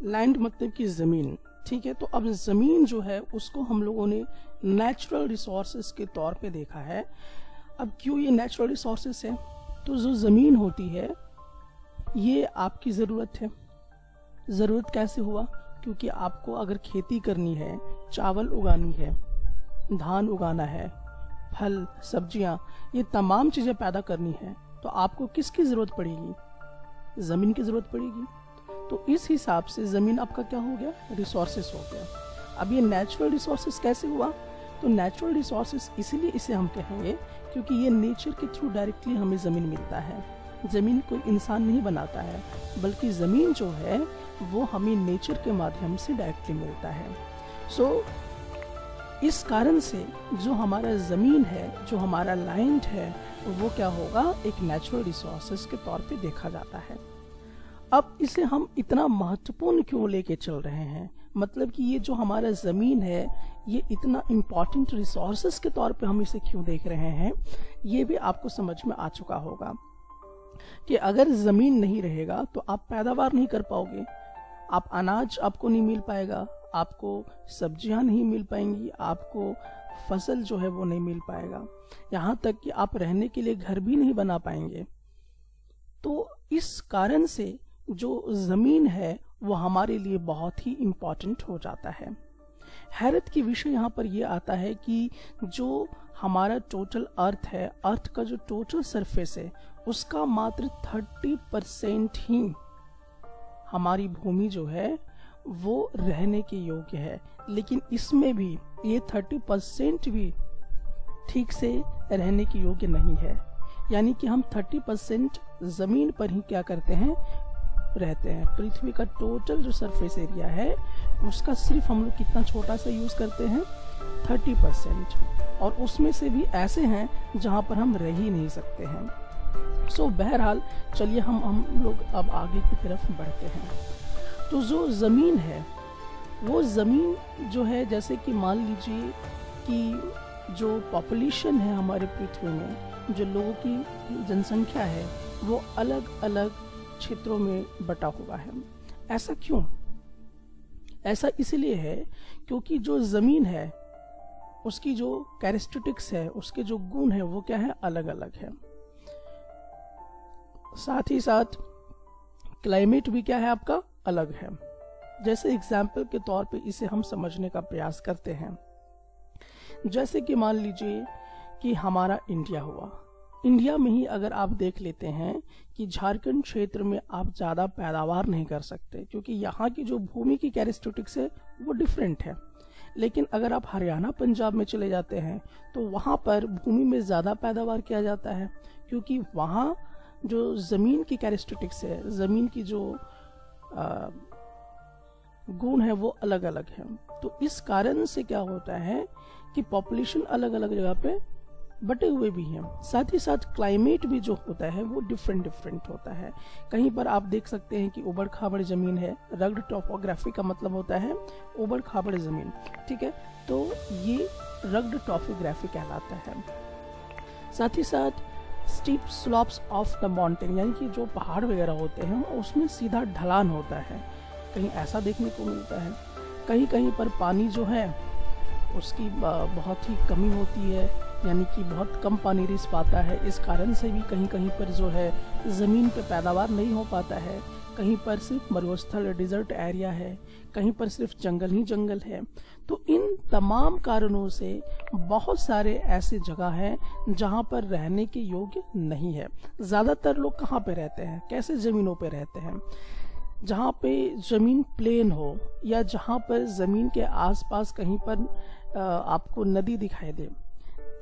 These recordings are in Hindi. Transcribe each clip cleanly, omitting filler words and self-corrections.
लैंड मतलब कि ज़मीन, ठीक है। तो अब ज़मीन जो है उसको हम लोगों ने नेचुरल रिसोर्सेज के तौर पे देखा है। अब क्यों ये नेचुरल रिसोर्सेज है? तो जो ज़मीन होती है ये आपकी ज़रूरत है। ज़रूरत कैसे हुआ? क्योंकि आपको अगर खेती करनी है, चावल उगानी है, धान उगाना है, फल सब्जियां, ये तमाम चीज़ें पैदा करनी है, तो आपको किसकी ज़रूरत पड़ेगी? ज़मीन की ज़रूरत पड़ेगी। तो इस हिसाब से ज़मीन आपका क्या हो गया? रिसोर्सेस हो गया। अब ये नेचुरल रिसोर्सेस कैसे हुआ? तो नेचुरल रिसोर्सेस इसलिए इसे हम कहेंगे क्योंकि ये नेचर के थ्रू डायरेक्टली हमें ज़मीन मिलता है। ज़मीन कोई इंसान नहीं बनाता है, बल्कि ज़मीन जो है वो हमें नेचर के माध्यम से डायरेक्टली मिलता है। सो इस कारण से जो हमारा ज़मीन है, जो हमारा लैंड है, वो क्या होगा? एक नेचुरल रिसोर्सेज के तौर पे देखा जाता है। अब इसे हम इतना महत्वपूर्ण क्यों लेके चल रहे हैं? मतलब कि ये जो हमारा ज़मीन है ये इतना इम्पॉर्टेंट रिसोर्सेज के तौर पे हम इसे क्यों देख रहे हैं, ये भी आपको समझ में आ चुका होगा कि अगर ज़मीन नहीं रहेगा तो आप पैदावार नहीं कर पाओगे, आप अनाज आपको नहीं मिल पाएगा, आपको सब्जियां नहीं मिल पाएंगी, आपको फसल जो है वो नहीं मिल पाएगा, यहाँ तक कि आप रहने के लिए घर भी नहीं बना पाएंगे। तो इस कारण से जो ज़मीन है वो हमारे लिए बहुत ही इम्पॉर्टेंट हो जाता है। हैरत की विषय यहाँ पर यह आता है कि जो हमारा टोटल अर्थ है, अर्थ का जो टोटल सरफेस है, उसका मात्र 30% ही हमारी भूमि जो है वो रहने के योग्य है। लेकिन इसमें भी ये 30% भी ठीक से रहने के योग्य नहीं है। यानी कि हम 30% ज़मीन पर ही क्या करते हैं? रहते हैं। पृथ्वी का टोटल जो सरफेस एरिया है उसका सिर्फ हम लोग कितना छोटा सा यूज करते हैं? 30%। और उसमें से भी ऐसे हैं जहां पर हम रह ही नहीं सकते हैं। सो बहरहाल चलिए हम लोग अब आगे की तरफ बढ़ते हैं। तो जो ज़मीन है वो ज़मीन जो है, जैसे कि मान लीजिए कि जो पॉपुलेशन है हमारे पृथ्वी में, जो लोगों की जनसंख्या है वो अलग अलग क्षेत्रों में बटा हुआ है। ऐसा क्यों? ऐसा इसलिए है क्योंकि जो ज़मीन है उसकी जो कैरेक्टरिस्टिक्स है, उसके जो गुण है वो क्या है? अलग अलग है। साथ ही साथ क्लाइमेट भी क्या है आपका? अलग है। जैसे एग्जाम्पल के तौर पे इसे हम समझने का प्रयास करते हैं। जैसे कि मान लीजिए कि हमारा इंडिया हुआ। इंडिया में ही अगर आप देख लेते हैं कि झारखंड क्षेत्र में आप ज़्यादा पैदावार नहीं कर सकते क्योंकि यहाँ की जो भूमि की कैरेक्टरिस्टिक्स है वो डिफरेंट है। लेकिन अगर आप हरियाणा पंजाब में चले जाते हैं तो वहाँ पर भूमि में ज़्यादा पैदावार किया जाता है क्योंकि वहाँ जो ज़मीन की कैरेक्टरिस्टिक्स है, ज़मीन की जो गुण है वो अलग अलग है। तो इस कारण से क्या होता है कि पॉपुलेशन अलग अलग जगह पे बटे हुए भी हैं। साथ ही साथ क्लाइमेट भी जो होता है वो डिफरेंट होता है। कहीं पर आप देख सकते हैं कि उबड़ खाबड़ ज़मीन है। रग्ड टॉपोग्राफी का मतलब होता है उबड़ खाबड़ ज़मीन, ठीक है। तो ये रग्ड टॉपोग्राफी कहलाता है। साथ ही साथ steep slopes of the mountain, यानी कि जो पहाड़ वगैरह होते हैं उसमें सीधा ढलान होता है, कहीं ऐसा देखने को मिलता है। कहीं कहीं पर पानी जो है उसकी बहुत ही कमी होती है, यानी कि बहुत कम पानी रिस पाता है। इस कारण से भी कहीं कहीं पर जो है ज़मीन पे पैदावार नहीं हो पाता है। कहीं पर सिर्फ मरुस्थल डिजर्ट एरिया है, कहीं पर सिर्फ जंगल ही जंगल है। तो इन तमाम कारणों से बहुत सारे ऐसे जगह हैं जहाँ पर रहने के योग्य नहीं है। ज़्यादातर लोग कहाँ पे रहते हैं? कैसे ज़मीनों पे रहते हैं? जहाँ पे ज़मीन प्लेन हो या जहाँ पर ज़मीन के आसपास कहीं पर आपको नदी दिखाई दे,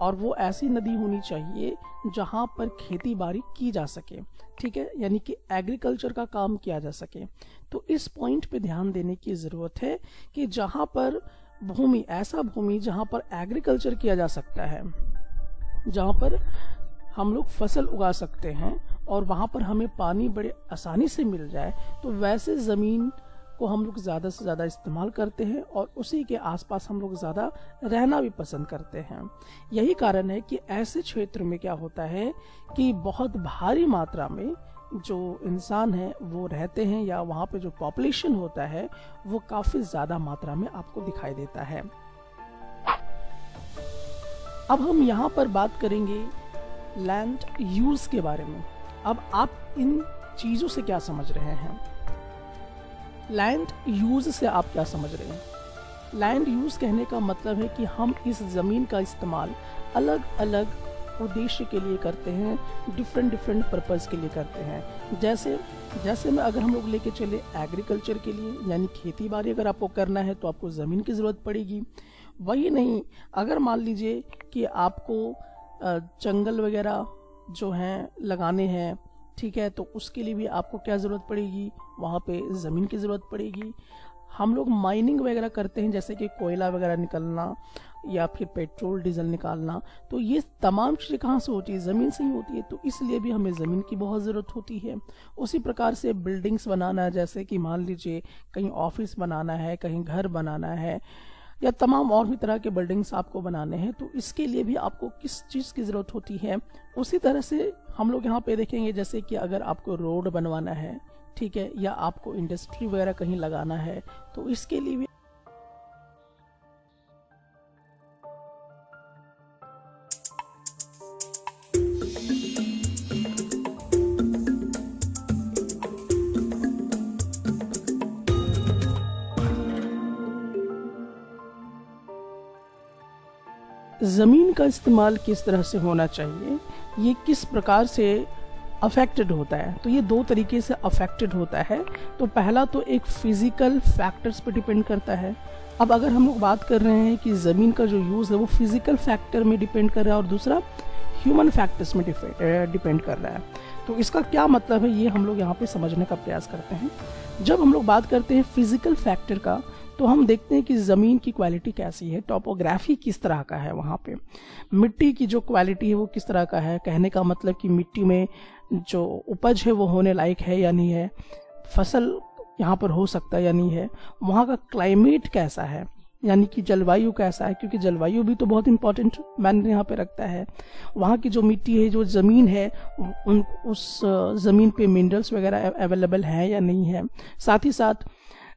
और वो ऐसी नदी होनी चाहिए जहाँ पर खेती बाड़ी की जा सके, ठीक है, यानी कि एग्रीकल्चर का काम किया जा सके। तो इस पॉइंट पे ध्यान देने की ज़रूरत है कि जहाँ पर भूमि, ऐसा भूमि जहाँ पर एग्रीकल्चर किया जा सकता है, जहाँ पर हम लोग फसल उगा सकते हैं और वहाँ पर हमें पानी बड़े आसानी से मिल जाए, तो वैसे ज़मीन को हम लोग ज़्यादा से ज़्यादा इस्तेमाल करते हैं और उसी के आसपास हम लोग ज़्यादा रहना भी पसंद करते हैं। यही कारण है कि ऐसे क्षेत्र में क्या होता है कि बहुत भारी मात्रा में जो इंसान है वो रहते हैं या वहाँ पे जो पॉपुलेशन होता है वो काफ़ी ज़्यादा मात्रा में आपको दिखाई देता है। अब हम यहाँ पर बात करेंगे लैंड यूज़ के बारे में। अब आप इन चीज़ों से क्या समझ रहे हैं? लैंड यूज़ से आप क्या समझ रहे हैं? लैंड यूज़ कहने का मतलब है कि हम इस ज़मीन का इस्तेमाल अलग अलग उद्देश्य के लिए करते हैं, डिफरेंट पर्पज़ के लिए करते हैं। जैसे में अगर हम लोग लेके चले एग्रीकल्चर के लिए, यानी खेती बाड़ी अगर आपको करना है तो आपको ज़मीन की ज़रूरत पड़ेगी। वही नहीं, अगर मान लीजिए कि आपको जंगल वगैरह जो हैं लगाने हैं, ठीक है, तो उसके लिए भी आपको क्या ज़रूरत पड़ेगी? वहाँ पे ज़मीन की ज़रूरत पड़ेगी। हम लोग माइनिंग वगैरह करते हैं, जैसे कि कोयला वगैरह निकलना या फिर पेट्रोल डीजल निकालना, तो ये तमाम चीज़ें कहाँ से होती है? ज़मीन से ही होती है। तो इसलिए भी हमें ज़मीन की बहुत ज़रूरत होती है। उसी प्रकार से बिल्डिंग्स बनाना, जैसे कि मान लीजिए कहीं ऑफिस बनाना है, कहीं घर बनाना है, या तमाम और भी तरह के बिल्डिंग्स आपको बनाने हैं, तो इसके लिए भी आपको किस चीज़ की ज़रूरत होती है। उसी तरह से हम लोग यहाँ पे देखेंगे, जैसे कि अगर आपको रोड बनवाना है, ठीक है, या आपको इंडस्ट्री वगैरह कहीं लगाना है, तो इसके लिए भी ज़मीन का इस्तेमाल किस तरह से होना चाहिए, ये किस प्रकार से अफेक्टेड होता है। तो ये दो तरीके से अफेक्टेड होता है। तो पहला तो एक फिजिकल फैक्टर्स पर डिपेंड करता है। अब अगर हम लोग बात कर रहे हैं कि ज़मीन का जो यूज़ है वो फिजिकल फैक्टर में डिपेंड कर रहा है और दूसरा ह्यूमन फैक्टर्स में डिपेंड कर रहा है। तो इसका क्या मतलब है, ये हम लोग यहाँ पे समझने का प्रयास करते हैं। जब हम लोग बात करते हैं फिजिकल फैक्टर का, तो हम देखते हैं कि ज़मीन की क्वालिटी कैसी है, टोपोग्राफी किस तरह का है, वहाँ पे मिट्टी की जो क्वालिटी है वो किस तरह का है। कहने का मतलब कि मिट्टी में जो उपज है वो होने लायक है या नहीं है, फसल यहाँ पर हो सकता है या नहीं है, वहाँ का क्लाइमेट कैसा है, यानी कि जलवायु कैसा है, क्योंकि जलवायु भी तो बहुत इंपॉर्टेंट मैंने यहाँ पे रखता है। वहाँ की जो मिट्टी है, जो ज़मीन है, उस ज़मीन पे मिनरल्स वगैरह अवेलेबल हैं या नहीं है। साथ ही साथ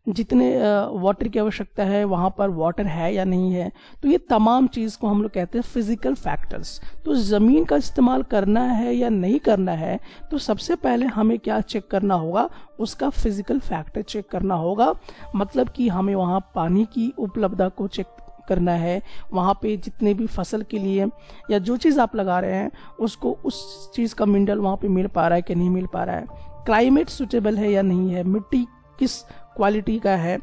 जितने वाटर की आवश्यकता है वहाँ पर वाटर है या नहीं है। तो ये तमाम चीज़ को हम लोग कहते हैं फिजिकल फैक्टर्स। तो ज़मीन का इस्तेमाल करना है या नहीं करना है, तो सबसे पहले हमें क्या चेक करना होगा, उसका फिजिकल फैक्टर चेक करना होगा। मतलब कि हमें वहाँ पानी की उपलब्धता को चेक करना है, वहाँ पे जितने भी फसल के लिए या जो चीज़ आप लगा रहे हैं उसको उस चीज़ का मिनरल वहाँ पे मिल पा रहा है कि नहीं मिल पा रहा है, क्लाइमेट सुटेबल है या नहीं है, मिट्टी किस क्वालिटी का है।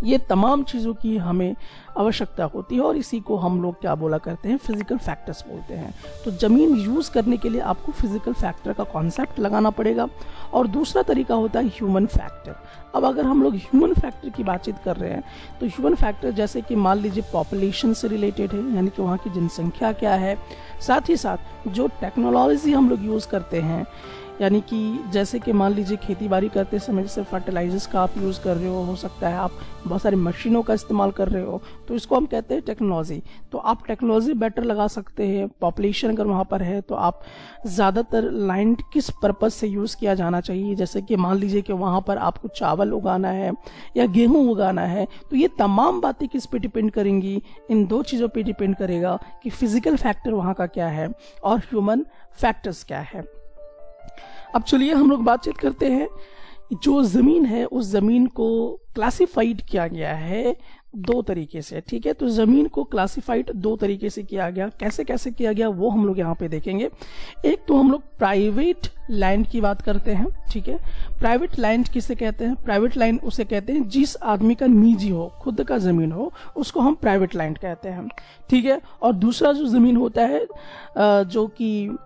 ये तमाम चीज़ों की हमें आवश्यकता होती है और इसी को हम लोग क्या बोला करते हैं, फिजिकल फैक्टर्स बोलते हैं। तो ज़मीन यूज़ करने के लिए आपको फिजिकल फैक्टर का कॉन्सेप्ट लगाना पड़ेगा। और दूसरा तरीका होता है ह्यूमन फैक्टर। अब अगर हम लोग ह्यूमन फैक्टर की बातचीत कर रहे हैं, तो ह्यूमन फैक्टर जैसे कि मान लीजिए पॉपुलेशन से रिलेटेड है, यानी कि वहाँ की जनसंख्या क्या है। साथ ही साथ जो टेक्नोलॉजी हम लोग यूज़ करते हैं, यानी कि जैसे कि मान लीजिए खेती बाड़ी करते समय जैसे फर्टिलाइजर्स का आप यूज़ कर रहे हो सकता है आप बहुत सारी मशीनों का इस्तेमाल कर रहे हो, तो इसको हम कहते हैं टेक्नोलॉजी। तो आप टेक्नोलॉजी बेटर लगा सकते हैं। पॉपुलेशन अगर वहाँ पर है तो आप ज़्यादातर लैंड किस पर्पज़ से यूज़ किया जाना चाहिए, जैसे कि मान लीजिए कि वहाँ पर आपको चावल उगाना है या गेहूँ उगाना है, तो ये तमाम बातें किस पे डिपेंड करेंगी, इन दो चीज़ों पे डिपेंड करेगा कि फिजिकल फैक्टर वहाँ का क्या है और ह्यूमन फैक्टर्स क्या है। अब चलिए हम लोग बातचीत करते हैं। जो ज़मीन है उस ज़मीन को क्लासिफाइड किया गया है दो तरीके से, ठीक है। तो ज़मीन को क्लासिफाइड दो तरीके से किया गया, कैसे कैसे किया गया वो हम लोग यहाँ पे देखेंगे। एक तो हम लोग प्राइवेट लैंड की बात करते हैं, ठीक है। प्राइवेट लैंड किसे कहते हैं? प्राइवेट लैंड उसे कहते हैं जिस आदमी का निजी हो, खुद का ज़मीन हो, उसको हम प्राइवेट लैंड कहते हैं, ठीक है। और दूसरा जो ज़मीन होता है जो कि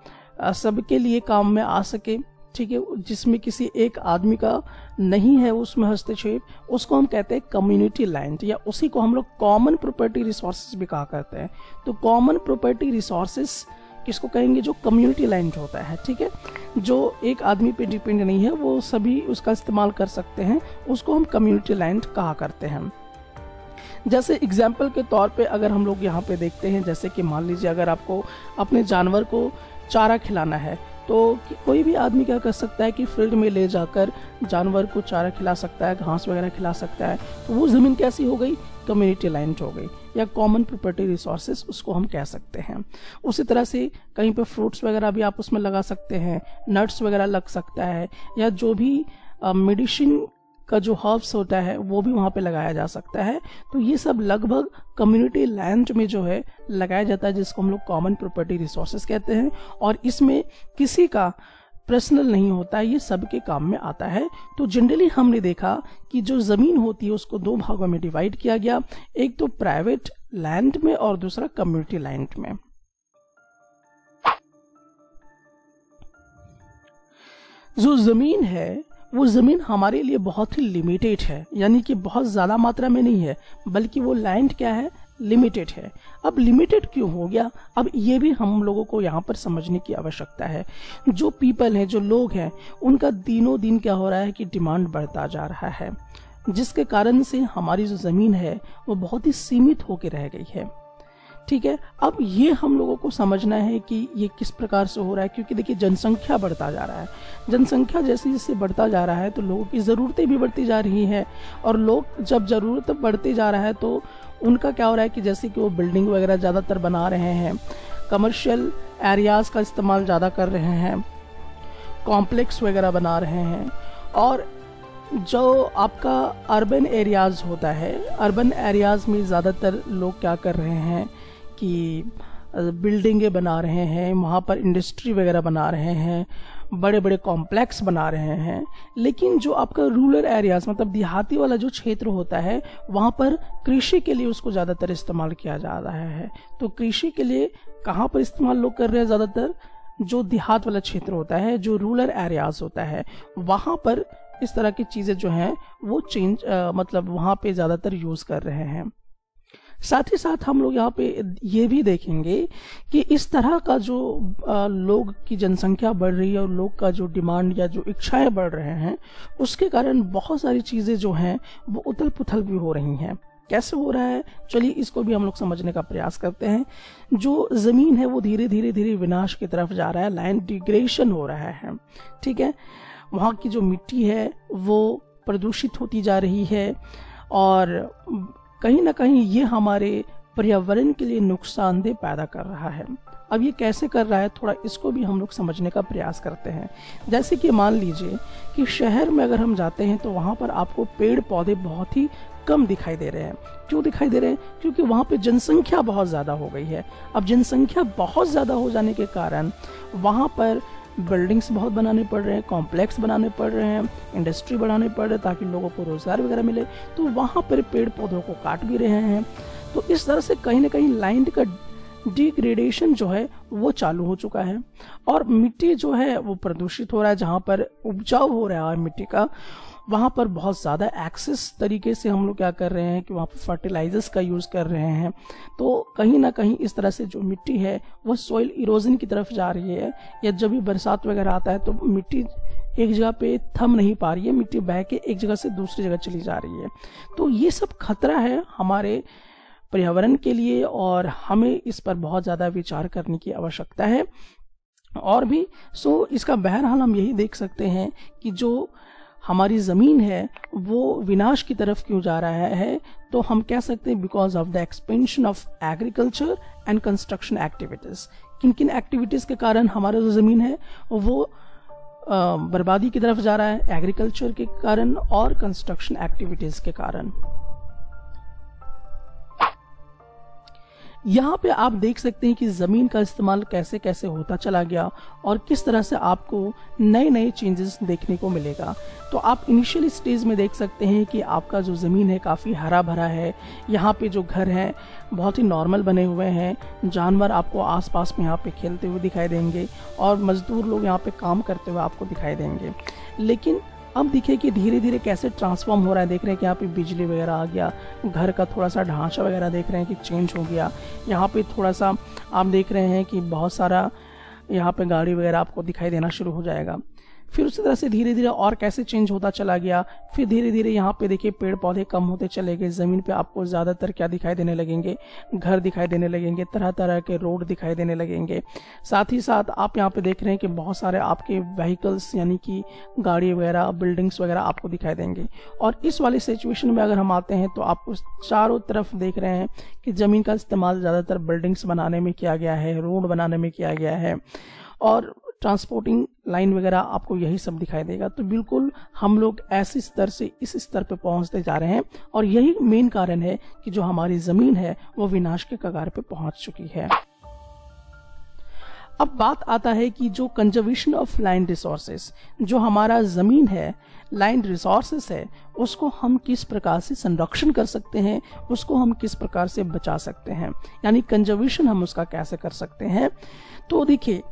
सबके लिए काम में आ सके, ठीक है, जिसमें किसी एक आदमी का नहीं है उसमें हस्तक्षेप, उसको हम कहते हैं कम्युनिटी लैंड, या उसी को हम लोग कॉमन प्रॉपर्टी रिसोर्सेज भी कहा करते हैं। तो कॉमन प्रॉपर्टी रिसोर्सेज किसको कहेंगे? जो कम्युनिटी लैंड होता है, ठीक है, जो एक आदमी पे डिपेंड नहीं है, वो सभी उसका इस्तेमाल कर सकते हैं, उसको हम कम्युनिटी लैंड कहा करते हैं। जैसे एग्जाम्पल के तौर पे अगर हम लोग यहाँ पे देखते हैं, जैसे कि मान लीजिए अगर आपको अपने जानवर को चारा खिलाना है, तो कोई भी आदमी क्या कर सकता है कि फील्ड में ले जाकर जानवर को चारा खिला सकता है, घास वगैरह खिला सकता है। तो वो ज़मीन कैसी हो गई? कम्युनिटी लैंड हो गई, या कॉमन प्रॉपर्टी रिसोर्सेज उसको हम कह सकते हैं। उसी तरह से कहीं पे फ्रूट्स वगैरह भी आप उसमें लगा सकते हैं, नट्स वगैरह लग सकता है, या जो भी मेडिसिन का जो हर्ब्स होता है वो भी वहाँ पे लगाया जा सकता है। तो ये सब लगभग कम्युनिटी लैंड में जो है लगाया जाता है, जिसको हम लोग कॉमन प्रॉपर्टी रिसोर्सेज कहते हैं। और इसमें किसी का पर्सनल नहीं होता है, ये सबके काम में आता है। तो जनरली हमने देखा कि जो ज़मीन होती है उसको दो भागों में डिवाइड किया गया, एक तो प्राइवेट लैंड में और दूसरा कम्युनिटी लैंड में। जो ज़मीन है वो ज़मीन हमारे लिए बहुत ही लिमिटेड है, यानी कि बहुत ज़्यादा मात्रा में नहीं है, बल्कि वो लैंड क्या है? लिमिटेड है। अब लिमिटेड क्यों हो गया? अब ये भी हम लोगों को यहाँ पर समझने की आवश्यकता है। जो पीपल हैं, जो लोग हैं, उनका दिनों दिन क्या हो रहा है कि डिमांड बढ़ता जा रहा है, जिसके कारण से हमारी जो ज़मीन है वो बहुत ही सीमित होकर रह गई है। ठीक है, अब ये हम लोगों को समझना है कि ये किस प्रकार से हो रहा है, क्योंकि देखिए जनसंख्या बढ़ता जा रहा है। जनसंख्या जैसे जैसे बढ़ता जा रहा है तो लोगों की ज़रूरतें भी बढ़ती जा रही हैं, और लोग जब ज़रूरत बढ़ते जा रहा है तो उनका क्या हो रहा है कि जैसे कि वो बिल्डिंग वगैरह ज़्यादातर बना रहे हैं, कमर्शियल एरियाज़ का इस्तेमाल ज़्यादा कर रहे हैं, कॉम्प्लेक्स वगैरह बना रहे हैं। और जो आपका अर्बन एरियाज़ होता है, अर्बन एरियाज़ में ज़्यादातर लोग क्या कर रहे हैं कि बिल्डिंगें बना रहे हैं, वहाँ पर इंडस्ट्री वगैरह बना रहे हैं, बड़े बड़े कॉम्प्लेक्स बना रहे हैं। लेकिन जो आपका रूरल एरियाज मतलब देहाती वाला जो क्षेत्र होता है, वहाँ पर कृषि के लिए उसको ज़्यादातर इस्तेमाल किया जा रहा है। तो कृषि के लिए कहाँ पर इस्तेमाल लोग कर रहे हैं? ज़्यादातर जो देहात वाला क्षेत्र होता है, जो रूरल एरियाज होता है, वहाँ पर इस तरह की चीज़ें जो हैं वो मतलब वहाँ पे ज़्यादातर यूज़ कर रहे हैं। साथ ही साथ हम लोग यहाँ पे ये भी देखेंगे कि इस तरह का जो लोग की जनसंख्या बढ़ रही है और लोग का जो डिमांड या जो इच्छाएं बढ़ रहे हैं, उसके कारण बहुत सारी चीज़ें जो हैं वो उथल पुथल भी हो रही हैं। कैसे हो रहा है? चलिए इसको भी हम लोग समझने का प्रयास करते हैं। जो ज़मीन है वो धीरे धीरे विनाश की तरफ जा रहा है, लैंड डिग्रेडेशन हो रहा है। ठीक है, वहाँ की जो मिट्टी है वो प्रदूषित होती जा रही है, और कहीं ना कहीं ये हमारे पर्यावरण के लिए नुकसानदेह पैदा कर रहा है। अब ये कैसे कर रहा है, थोड़ा इसको भी हम लोग समझने का प्रयास करते हैं। जैसे कि मान लीजिए कि शहर में अगर हम जाते हैं तो वहाँ पर आपको पेड़ पौधे बहुत ही कम दिखाई दे रहे हैं। क्यों दिखाई दे रहे हैं? क्योंकि वहाँ पे जनसंख्या बहुत ज़्यादा हो गई है। अब जनसंख्या बहुत ज़्यादा हो जाने के कारण वहाँ पर बिल्डिंग्स बहुत बनाने पड़ रहे हैं, कॉम्प्लेक्स बनाने पड़ रहे हैं, इंडस्ट्री बनाने पड़ रहे हैं ताकि लोगों को रोजगार वगैरह मिले। तो वहाँ पर पेड़ पौधों को काट भी रहे हैं। तो इस तरह से कहीं ना कहीं लैंड का डिग्रेडेशन जो है वो चालू हो चुका है, और मिट्टी जो है वो प्रदूषित हो रहा है। जहाँ पर उपजाऊ हो रहा है मिट्टी का, वहाँ पर बहुत ज़्यादा एक्सेस तरीके से हम लोग क्या कर रहे हैं कि वहाँ पर फर्टिलाइजर्स का यूज़ कर रहे हैं। तो कहीं ना कहीं इस तरह से जो मिट्टी है वो सॉइल इरोजन की तरफ जा रही है, या जब भी बरसात वगैरह आता है तो मिट्टी एक जगह पे थम नहीं पा रही है, मिट्टी बह के एक जगह से दूसरी जगह चली जा रही है। तो ये सब खतरा है हमारे पर्यावरण के लिए, और हमें इस पर बहुत ज़्यादा विचार करने की आवश्यकता है। और भी इसका बहरहाल हम यही देख सकते हैं कि जो हमारी ज़मीन है वो विनाश की तरफ क्यों जा रहा है, तो हम कह सकते हैं because of the expansion of agriculture and construction activities. किन किन एक्टिविटीज़ के कारण हमारा जो ज़मीन है वो बर्बादी की तरफ जा रहा है? एग्रीकल्चर के कारण और कंस्ट्रक्शन एक्टिविटीज़ के कारण। यहाँ पे आप देख सकते हैं कि ज़मीन का इस्तेमाल कैसे कैसे होता चला गया, और किस तरह से आपको नए नए चेंजेस देखने को मिलेगा। तो आप इनिशियल स्टेज में देख सकते हैं कि आपका जो ज़मीन है काफ़ी हरा भरा है। यहाँ पे जो घर हैं बहुत ही नॉर्मल बने हुए हैं, जानवर आपको आसपास में यहाँ पे खेलते हुए दिखाई देंगे, और मज़दूर लोग यहाँ पे काम करते हुए आपको दिखाई देंगे। लेकिन अब देखिए कि धीरे धीरे कैसे ट्रांसफॉर्म हो रहा है। देख रहे हैं कि यहाँ पे बिजली वगैरह आ गया, घर का थोड़ा सा ढांचा वगैरह देख रहे हैं कि चेंज हो गया। यहाँ पे थोड़ा सा आप देख रहे हैं कि बहुत सारा यहाँ पे गाड़ी वगैरह आपको दिखाई देना शुरू हो जाएगा। फिर उसी तरह से धीरे धीरे और कैसे चेंज होता चला गया, फिर धीरे धीरे यहाँ पे देखिए पेड़ पौधे कम होते चले गए, ज़मीन पे आपको ज़्यादातर क्या दिखाई देने लगेंगे, घर दिखाई देने लगेंगे, तरह तरह के रोड दिखाई देने लगेंगे। साथ ही साथ आप यहाँ पे देख रहे हैं कि बहुत सारे आपके व्हीकल्स यानी कि गाड़ी वगैरह, बिल्डिंग्स वगैरह आपको दिखाई देंगे। और इस वाली सिचुएशन में अगर हम आते हैं तो आप उस चारों तरफ देख रहे हैं कि ज़मीन का इस्तेमाल ज़्यादातर बिल्डिंग्स बनाने में किया गया है, रोड बनाने में किया गया है, और ट्रांसपोर्टिंग लाइन वगैरह आपको यही सब दिखाई देगा। तो बिल्कुल हम लोग ऐसे स्तर से इस स्तर पे पहुंचते जा रहे हैं, और यही मेन कारण है कि जो हमारी ज़मीन है वो विनाश के कगार पे पहुंच चुकी है। अब बात आता है कि जो कंजर्वेशन ऑफ लैंड रिसोर्सेस, जो हमारा ज़मीन है, लैंड रिसोर्सेस है, उसको हम किस प्रकार से संरक्षण कर सकते हैं, उसको हम किस प्रकार से बचा सकते हैं, यानी कंजर्वेशन हम उसका कैसे कर सकते हैं। तो देखिए,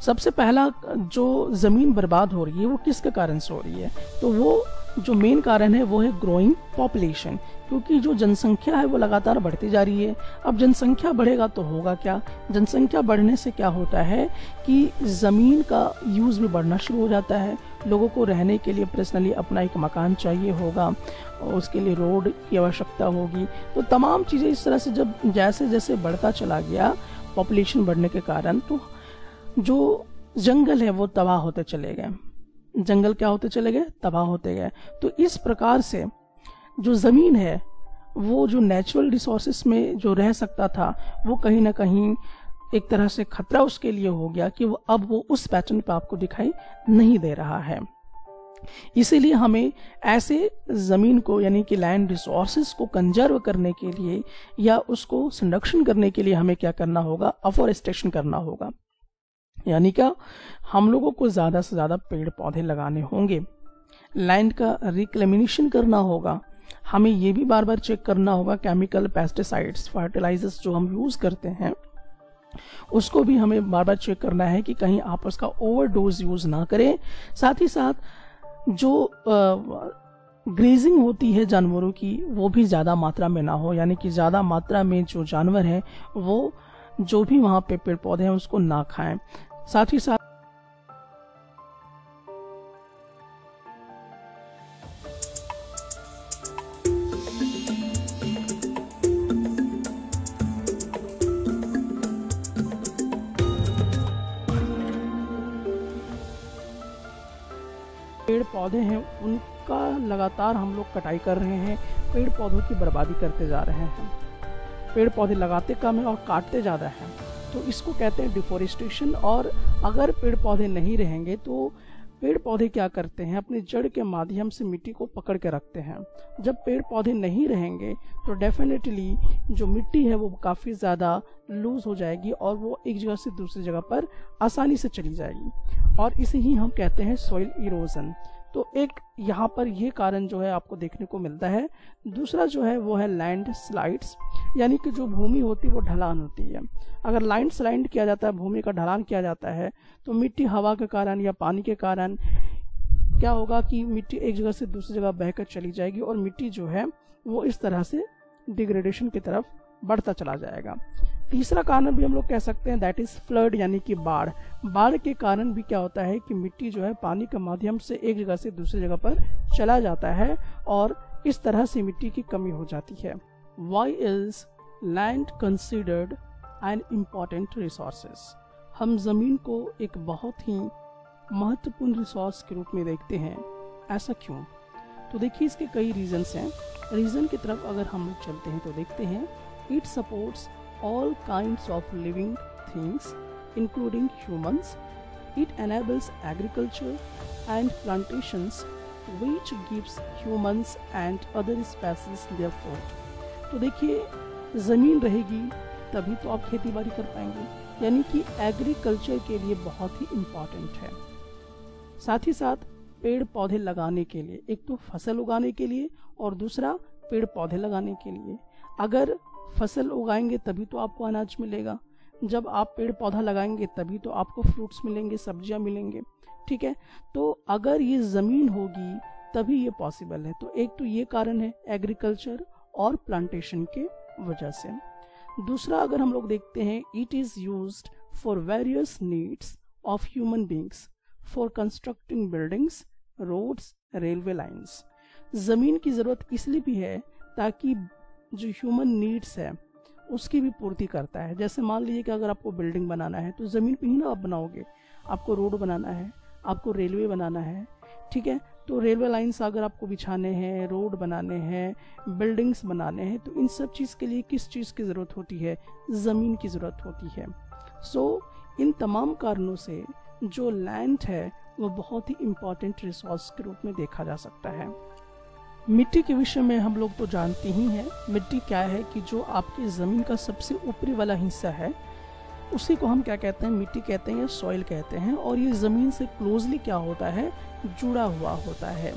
सबसे पहला जो ज़मीन बर्बाद हो रही है वो किसके कारण से हो रही है, तो वो जो मेन कारण है वो है ग्रोइंग पॉपुलेशन, क्योंकि जो जनसंख्या है वो लगातार बढ़ती जा रही है। अब जनसंख्या बढ़ेगा तो होगा क्या, जनसंख्या बढ़ने से क्या होता है कि ज़मीन का यूज़ भी बढ़ना शुरू हो जाता है। लोगों को रहने के लिए पर्सनली अपना एक मकान चाहिए होगा, और उसके लिए रोड की आवश्यकता होगी। तो तमाम चीज़ें इस तरह से जब जैसे जैसे बढ़ता चला गया पॉपुलेशन बढ़ने के कारण, तो जो जंगल है वो तबाह होते चले गए, जंगल क्या होते चले गए, तबाह होते गए। तो इस प्रकार से जो ज़मीन है वो जो नेचुरल रिसोर्सेस में जो रह सकता था वो कहीं ना कहीं एक तरह से खतरा उसके लिए हो गया कि वो उस पैटर्न पे आपको दिखाई नहीं दे रहा है। इसीलिए हमें ऐसे ज़मीन को यानी कि लैंड रिसोर्सेस को कंजर्व करने के लिए या उसको संरक्षण करने के लिए हमें क्या करना होगा, अफॉरेस्टेशन करना होगा। यानी क्या, हम लोगों को ज़्यादा से ज़्यादा पेड़ पौधे लगाने होंगे, लैंड का रिक्लेमिनेशन करना होगा। हमें ये भी बार बार चेक करना होगा केमिकल पेस्टिसाइड्स, फर्टिलाइजर्स जो हम यूज़ करते हैं उसको भी हमें बार बार चेक करना है कि कहीं आप उसका ओवरडोज यूज़ ना करें। साथ ही साथ जो ग्रेजिंग होती है जानवरों की वो भी ज़्यादा मात्रा में ना हो, यानी कि ज़्यादा मात्रा में जो जानवर हैं वो जो भी वहाँ पे पेड़ पौधे हैं उसको ना खाएं। साथ ही साथ पेड़ पौधे हैं उनका लगातार हम लोग कटाई कर रहे हैं, पेड़ पौधों की बर्बादी करते जा रहे हैं। पेड़ पौधे लगाते कम है और काटते ज़्यादा हैं, तो इसको कहते हैं डिफोरेस्टेशन। और अगर पेड़ पौधे नहीं रहेंगे तो पेड़ पौधे क्या करते हैं, अपनी जड़ के माध्यम से मिट्टी को पकड़ के रखते हैं। जब पेड़ पौधे नहीं रहेंगे तो डेफिनेटली जो मिट्टी है वो काफ़ी ज़्यादा लूज हो जाएगी और वो एक जगह से दूसरी जगह पर आसानी से चली जाएगी, और इसे ही हम कहते हैं सॉइल इरोजन। तो एक यहाँ पर ये कारण जो है आपको देखने को मिलता है। दूसरा जो है वो है लैंड स्लाइड्स, यानी कि जो भूमि होती है वो ढलान होती है। अगर लैंड स्लाइड किया जाता है, भूमि का ढलान किया जाता है, तो मिट्टी हवा के कारण या पानी के कारण क्या होगा कि मिट्टी एक जगह से दूसरी जगह बहकर चली जाएगी और मिट्टी जो है वो इस तरह से डिग्रेडेशन की तरफ बढ़ता चला जाएगा। तीसरा कारण भी हम लोग कह सकते हैं दैट इज फ्लड, यानी कि बाढ़। बाढ़ के कारण भी क्या होता है कि मिट्टी जो है पानी के माध्यम से एक जगह से दूसरी जगह पर चला जाता है और इस तरह से मिट्टी की कमी हो जाती है। Why is land considered an important resources? हम ज़मीन को एक बहुत ही महत्वपूर्ण रिसोर्स के रूप में देखते हैं, ऐसा क्यों? तो देखिए इसके कई रीजंस हैं। रीज़न की तरफ अगर हम लोग चलते हैं तो देखते हैं it supports all kinds of living things including humans. It enables agriculture and plantations which gives humans and other species their food. तो देखिए ज़मीन रहेगी तभी तो आप खेती बाड़ी कर पाएंगे, यानी कि एग्रीकल्चर के लिए बहुत ही इम्पॉर्टेंट है। साथ ही साथ पेड़ पौधे लगाने के लिए, एक तो फसल उगाने के लिए और दूसरा पेड़ पौधे लगाने के लिए। अगर फसल उगाएंगे तभी तो आपको अनाज मिलेगा, जब आप पेड़ पौधा लगाएंगे तभी तो आपको फ्रूट्स मिलेंगे, सब्जियां मिलेंगे, ठीक है। तो अगर ये ज़मीन होगी तभी ये पॉसिबल है। तो एक तो ये कारण है एग्रीकल्चर और प्लांटेशन के वजह से। दूसरा अगर हम लोग देखते हैं it is used for various needs of human beings. For constructing buildings, roads, railway lines. ज़मीन की ज़रूरत इसलिए भी है ताकि जो ह्यूमन नीड्स है उसकी भी पूर्ति करता है। जैसे मान लीजिए कि अगर आपको बिल्डिंग बनाना है तो ज़मीन पे ही ना आप बनाओगे, आपको रोड बनाना है, आपको रेलवे बनाना है, ठीक है। तो रेलवे लाइंस अगर आपको बिछाने हैं, रोड बनाने हैं, बिल्डिंग्स बनाने हैं, तो इन सब चीज़ के लिए किस चीज़ की ज़रूरत होती है? ज़मीन की ज़रूरत होती है। सो इन तमाम कारणों से जो लैंड है वो बहुत ही इम्पॉर्टेंट रिसोर्स के रूप में देखा जा सकता है। मिट्टी के विषय में हम लोग तो जानते ही हैं। मिट्टी क्या है कि जो आपकी ज़मीन का सबसे ऊपरी वाला हिस्सा है उसी को हम क्या कहते हैं? मिट्टी कहते हैं या सॉइल कहते हैं। और ये ज़मीन से क्लोजली क्या होता है? जुड़ा हुआ होता है।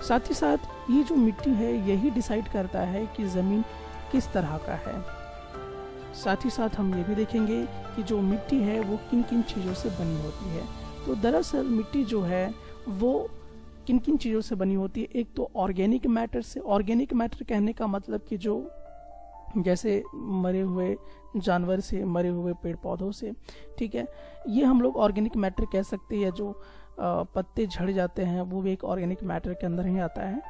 साथ ही साथ ये जो मिट्टी है यही डिसाइड करता है कि ज़मीन किस तरह का है। साथ ही साथ हम ये भी देखेंगे कि जो मिट्टी है वो किन किन चीज़ों से बनी होती है। तो दरअसल मिट्टी जो है वो किन किन चीज़ों से बनी होती है? एक तो ऑर्गेनिक मैटर से। ऑर्गेनिक मैटर कहने का मतलब कि जो जैसे मरे हुए जानवर से, मरे हुए पेड़ पौधों से, ठीक है, ये हम लोग ऑर्गेनिक मैटर कह सकते हैं। या जो पत्ते झड़ जाते हैं वो भी एक ऑर्गेनिक मैटर के अंदर ही आता है,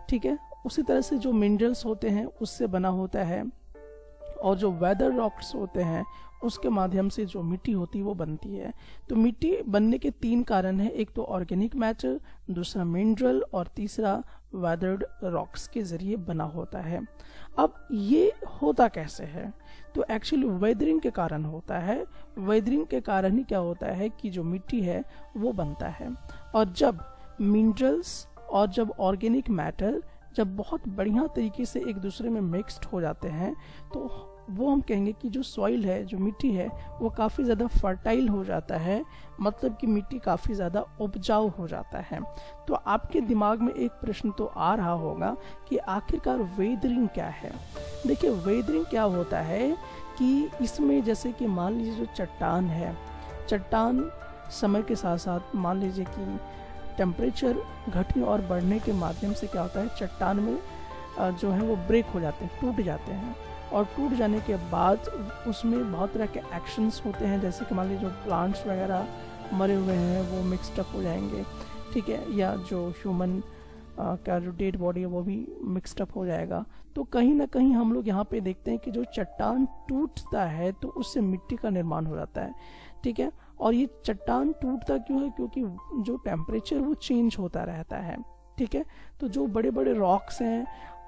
ठीक है। उसी तरह से जो मिनरल्स होते हैं उससे बना होता है, और जो वेदर रॉक्स होते हैं उसके माध्यम से जो मिट्टी होती है वो बनती है। तो मिट्टी बनने के 3 कारण हैं। एक तो ऑर्गेनिक मैटर, दूसरा मिनरल, और तीसरा वेदर्ड रॉक्स के जरिए बना होता है। अब ये होता कैसे है? तो एक्चुअली वेदरिंग के कारण होता है। वेदरिंग के कारण ही क्या होता है कि जो मिट्टी है वो बनता है। और जब मिनरल्स और जब ऑर्गेनिक मैटर जब बहुत बढ़िया तरीके से एक दूसरे में मिक्स्ड हो जाते हैं तो वो हम कहेंगे कि जो सॉइल है, जो मिट्टी है, वो काफ़ी ज़्यादा फर्टाइल हो जाता है। मतलब कि मिट्टी काफ़ी ज़्यादा उपजाऊ हो जाता है। तो आपके दिमाग में एक प्रश्न तो आ रहा होगा कि आखिरकार वेदरिंग क्या है? देखिए, वेदरिंग क्या होता है कि इसमें जैसे कि मान लीजिए जो चट्टान है, चट्टान समय के साथ साथ मान लीजिए कि टेम्परेचर घटने और बढ़ने के माध्यम से क्या होता है, चट्टान में जो है वो ब्रेक हो जाते हैं, टूट जाते हैं। और टूट जाने के बाद उसमें बहुत तरह के एक्शंस होते हैं। जैसे कि मान लीजिए जो प्लांट्स वगैरह मरे हुए हैं वो मिक्सड अप हो जाएंगे, ठीक है, या जो ह्यूमन का जो डेड बॉडी है वो भी मिक्सड अप हो जाएगा। तो कहीं ना कहीं हम लोग यहाँ पे देखते हैं कि जो चट्टान टूटता है तो उससे मिट्टी का निर्माण हो जाता है, ठीक है। और ये चट्टान टूटता क्यों है? क्योंकि जो टेम्परेचर वो चेंज होता रहता है, ठीक है। तो जो बड़े बड़े रॉक्स हैं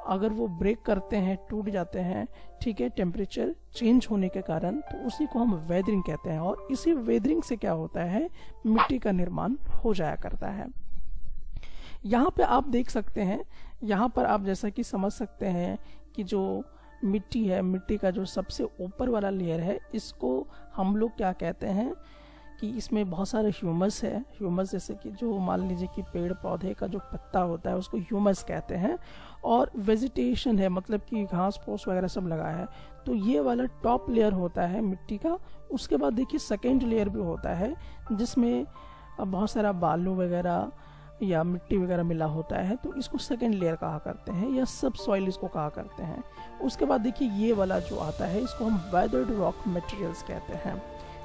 अगर वो ब्रेक करते हैं, टूट जाते हैं, ठीक है, टेम्परेचर चेंज होने के कारण, तो उसी को हम वेदरिंग कहते हैं। और इसी वेदरिंग से क्या होता है, मिट्टी का निर्माण हो जाया करता है। यहाँ पे आप देख सकते हैं, यहाँ पर आप जैसा कि समझ सकते हैं कि जो मिट्टी है, मिट्टी का जो सबसे ऊपर वाला लेयर है, इसको हम लोग क्या कहते हैं कि इसमें बहुत सारे ह्यूमस है। ह्यूमस जैसे कि जो मान लीजिए कि पेड़ पौधे का जो पत्ता होता है उसको ह्यूमस कहते हैं। और वेजिटेशन है, मतलब कि घास फूस वगैरह सब लगा है। तो ये वाला टॉप लेयर होता है मिट्टी का। उसके बाद देखिए सेकेंड लेयर भी होता है जिसमें बहुत सारा बालू वगैरह या मिट्टी वगैरह मिला होता है, तो इसको सेकेंड लेयर कहा करते हैं, या सब सॉइल इसको कहा करते हैं। उसके बाद देखिए ये वाला जो आता है इसको हम वेदर्ड रॉक मटेरियल्स कहते हैं,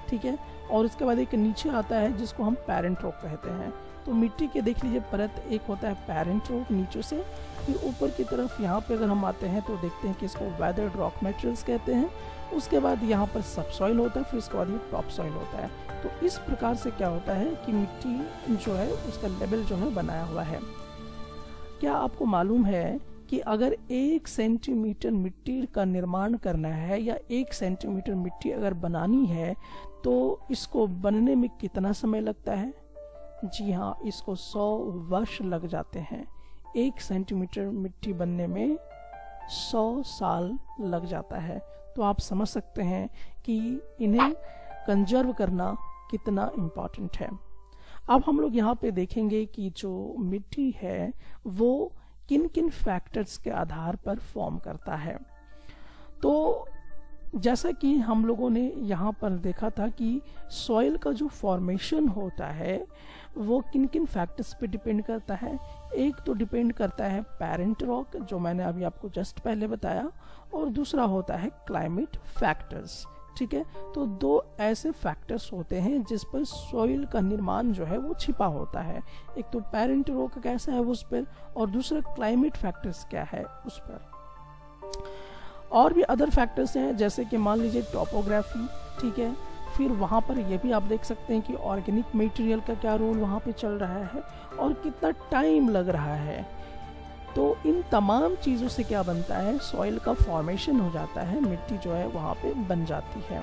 ठीक है। और उसके बाद एक नीचे आता है जिसको हम पेरेंट रॉक कहते हैं। तो मिट्टी के देख लीजिए परत एक होता है पेरेंट रॉक नीचे से, फिर ऊपर की तरफ यहाँ पे अगर हम आते हैं तो देखते हैं कि इसको वेदर्ड रॉक मटेरियल्स कहते हैं। उसके बाद यहाँ पर सब सॉइल होता है, फिर उसके बाद ये टॉप सॉइल होता है। तो इस प्रकार से क्या होता है कि मिट्टी जो है उसका लेवल जो है बनाया हुआ है। क्या आपको मालूम है कि अगर 1 सेंटीमीटर मिट्टी का निर्माण करना है या 1 सेंटीमीटर मिट्टी अगर बनानी है तो इसको बनने में कितना समय लगता है? जी हाँ, इसको 100 वर्ष लग जाते हैं। 1 सेंटीमीटर मिट्टी बनने में 100 साल लग जाता है। तो आप समझ सकते हैं कि इन्हें कंजर्व करना कितना इम्पोर्टेंट है। अब हम लोग यहाँ पे देखेंगे कि जो मिट्टी है वो किन किन फैक्टर्स के आधार पर फॉर्म करता है। तो जैसा कि हम लोगों ने यहाँ पर देखा था कि सॉइल का जो फॉर्मेशन होता है वो किन किन फैक्टर्स पे डिपेंड करता है। एक तो डिपेंड करता है पेरेंट रॉक, जो मैंने अभी आपको जस्ट पहले बताया, और दूसरा होता है क्लाइमेट फैक्टर्स, ठीक है। तो दो ऐसे फैक्टर्स होते हैं जिस पर सॉइल का निर्माण जो है वो छिपा होता है। एक तो पेरेंट रॉक कैसा है उस पर, और दूसरा क्लाइमेट फैक्टर्स क्या है उस पर। और भी अदर फैक्टर्स हैं, जैसे कि मान लीजिए टोपोग्राफी, ठीक है। फिर वहाँ पर ये भी आप देख सकते हैं कि ऑर्गेनिक मटेरियल का क्या रोल वहाँ पे चल रहा है और कितना टाइम लग रहा है। तो इन तमाम चीज़ों से क्या बनता है, सॉइल का फॉर्मेशन हो जाता है, मिट्टी जो है वहाँ पे बन जाती है,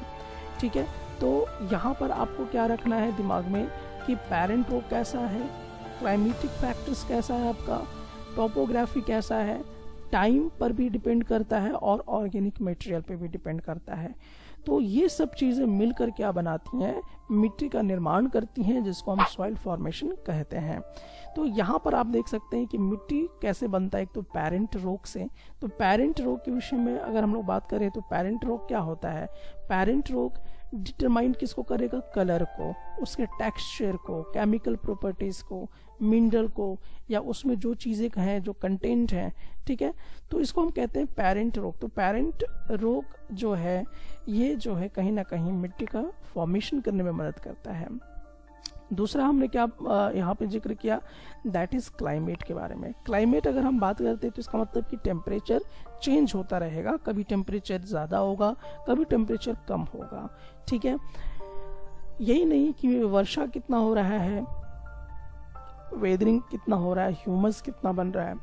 ठीक है। तो यहाँ पर आपको क्या रखना है दिमाग में कि पेरेंट रॉक कैसा है, क्लाइमेटिक फैक्टर्स कैसा है आपका, टोपोग्राफी कैसा है, टाइम पर भी डिपेंड करता है और ऑर्गेनिक मटेरियल पे भी डिपेंड करता है। तो ये सब चीज़ें मिलकर क्या बनाती हैं, मिट्टी का निर्माण करती हैं, जिसको हम सॉइल फॉर्मेशन कहते हैं। तो यहाँ पर आप देख सकते हैं कि मिट्टी कैसे बनता है, एक तो पेरेंट रॉक से। तो पेरेंट रॉक के विषय में अगर हम लोग बात करें तो पेरेंट रॉक क्या होता है, पेरेंट रॉक डिटरमाइन किसको करेगा, कलर को, उसके टेक्सचर को, केमिकल प्रॉपर्टीज को, मिनरल को, या उसमें जो चीज़ें हैं, जो कंटेंट है, ठीक है। तो इसको हम कहते हैं पेरेंट रॉक। तो पेरेंट रॉक जो है ये जो है कहीं ना कहीं मिट्टी का फॉर्मेशन करने में मदद करता है। दूसरा हमने क्या यहाँ पे जिक्र किया, दैट इज क्लाइमेट के बारे में। क्लाइमेट अगर हम बात करते हैं तो इसका मतलब कि टेम्परेचर चेंज होता रहेगा, कभी टेम्परेचर ज़्यादा होगा, कभी टेम्परेचर कम होगा, ठीक है। यही नहीं कि वर्षा कितना हो रहा है, वेदरिंग कितना हो रहा है, ह्यूमस कितना बन रहा है,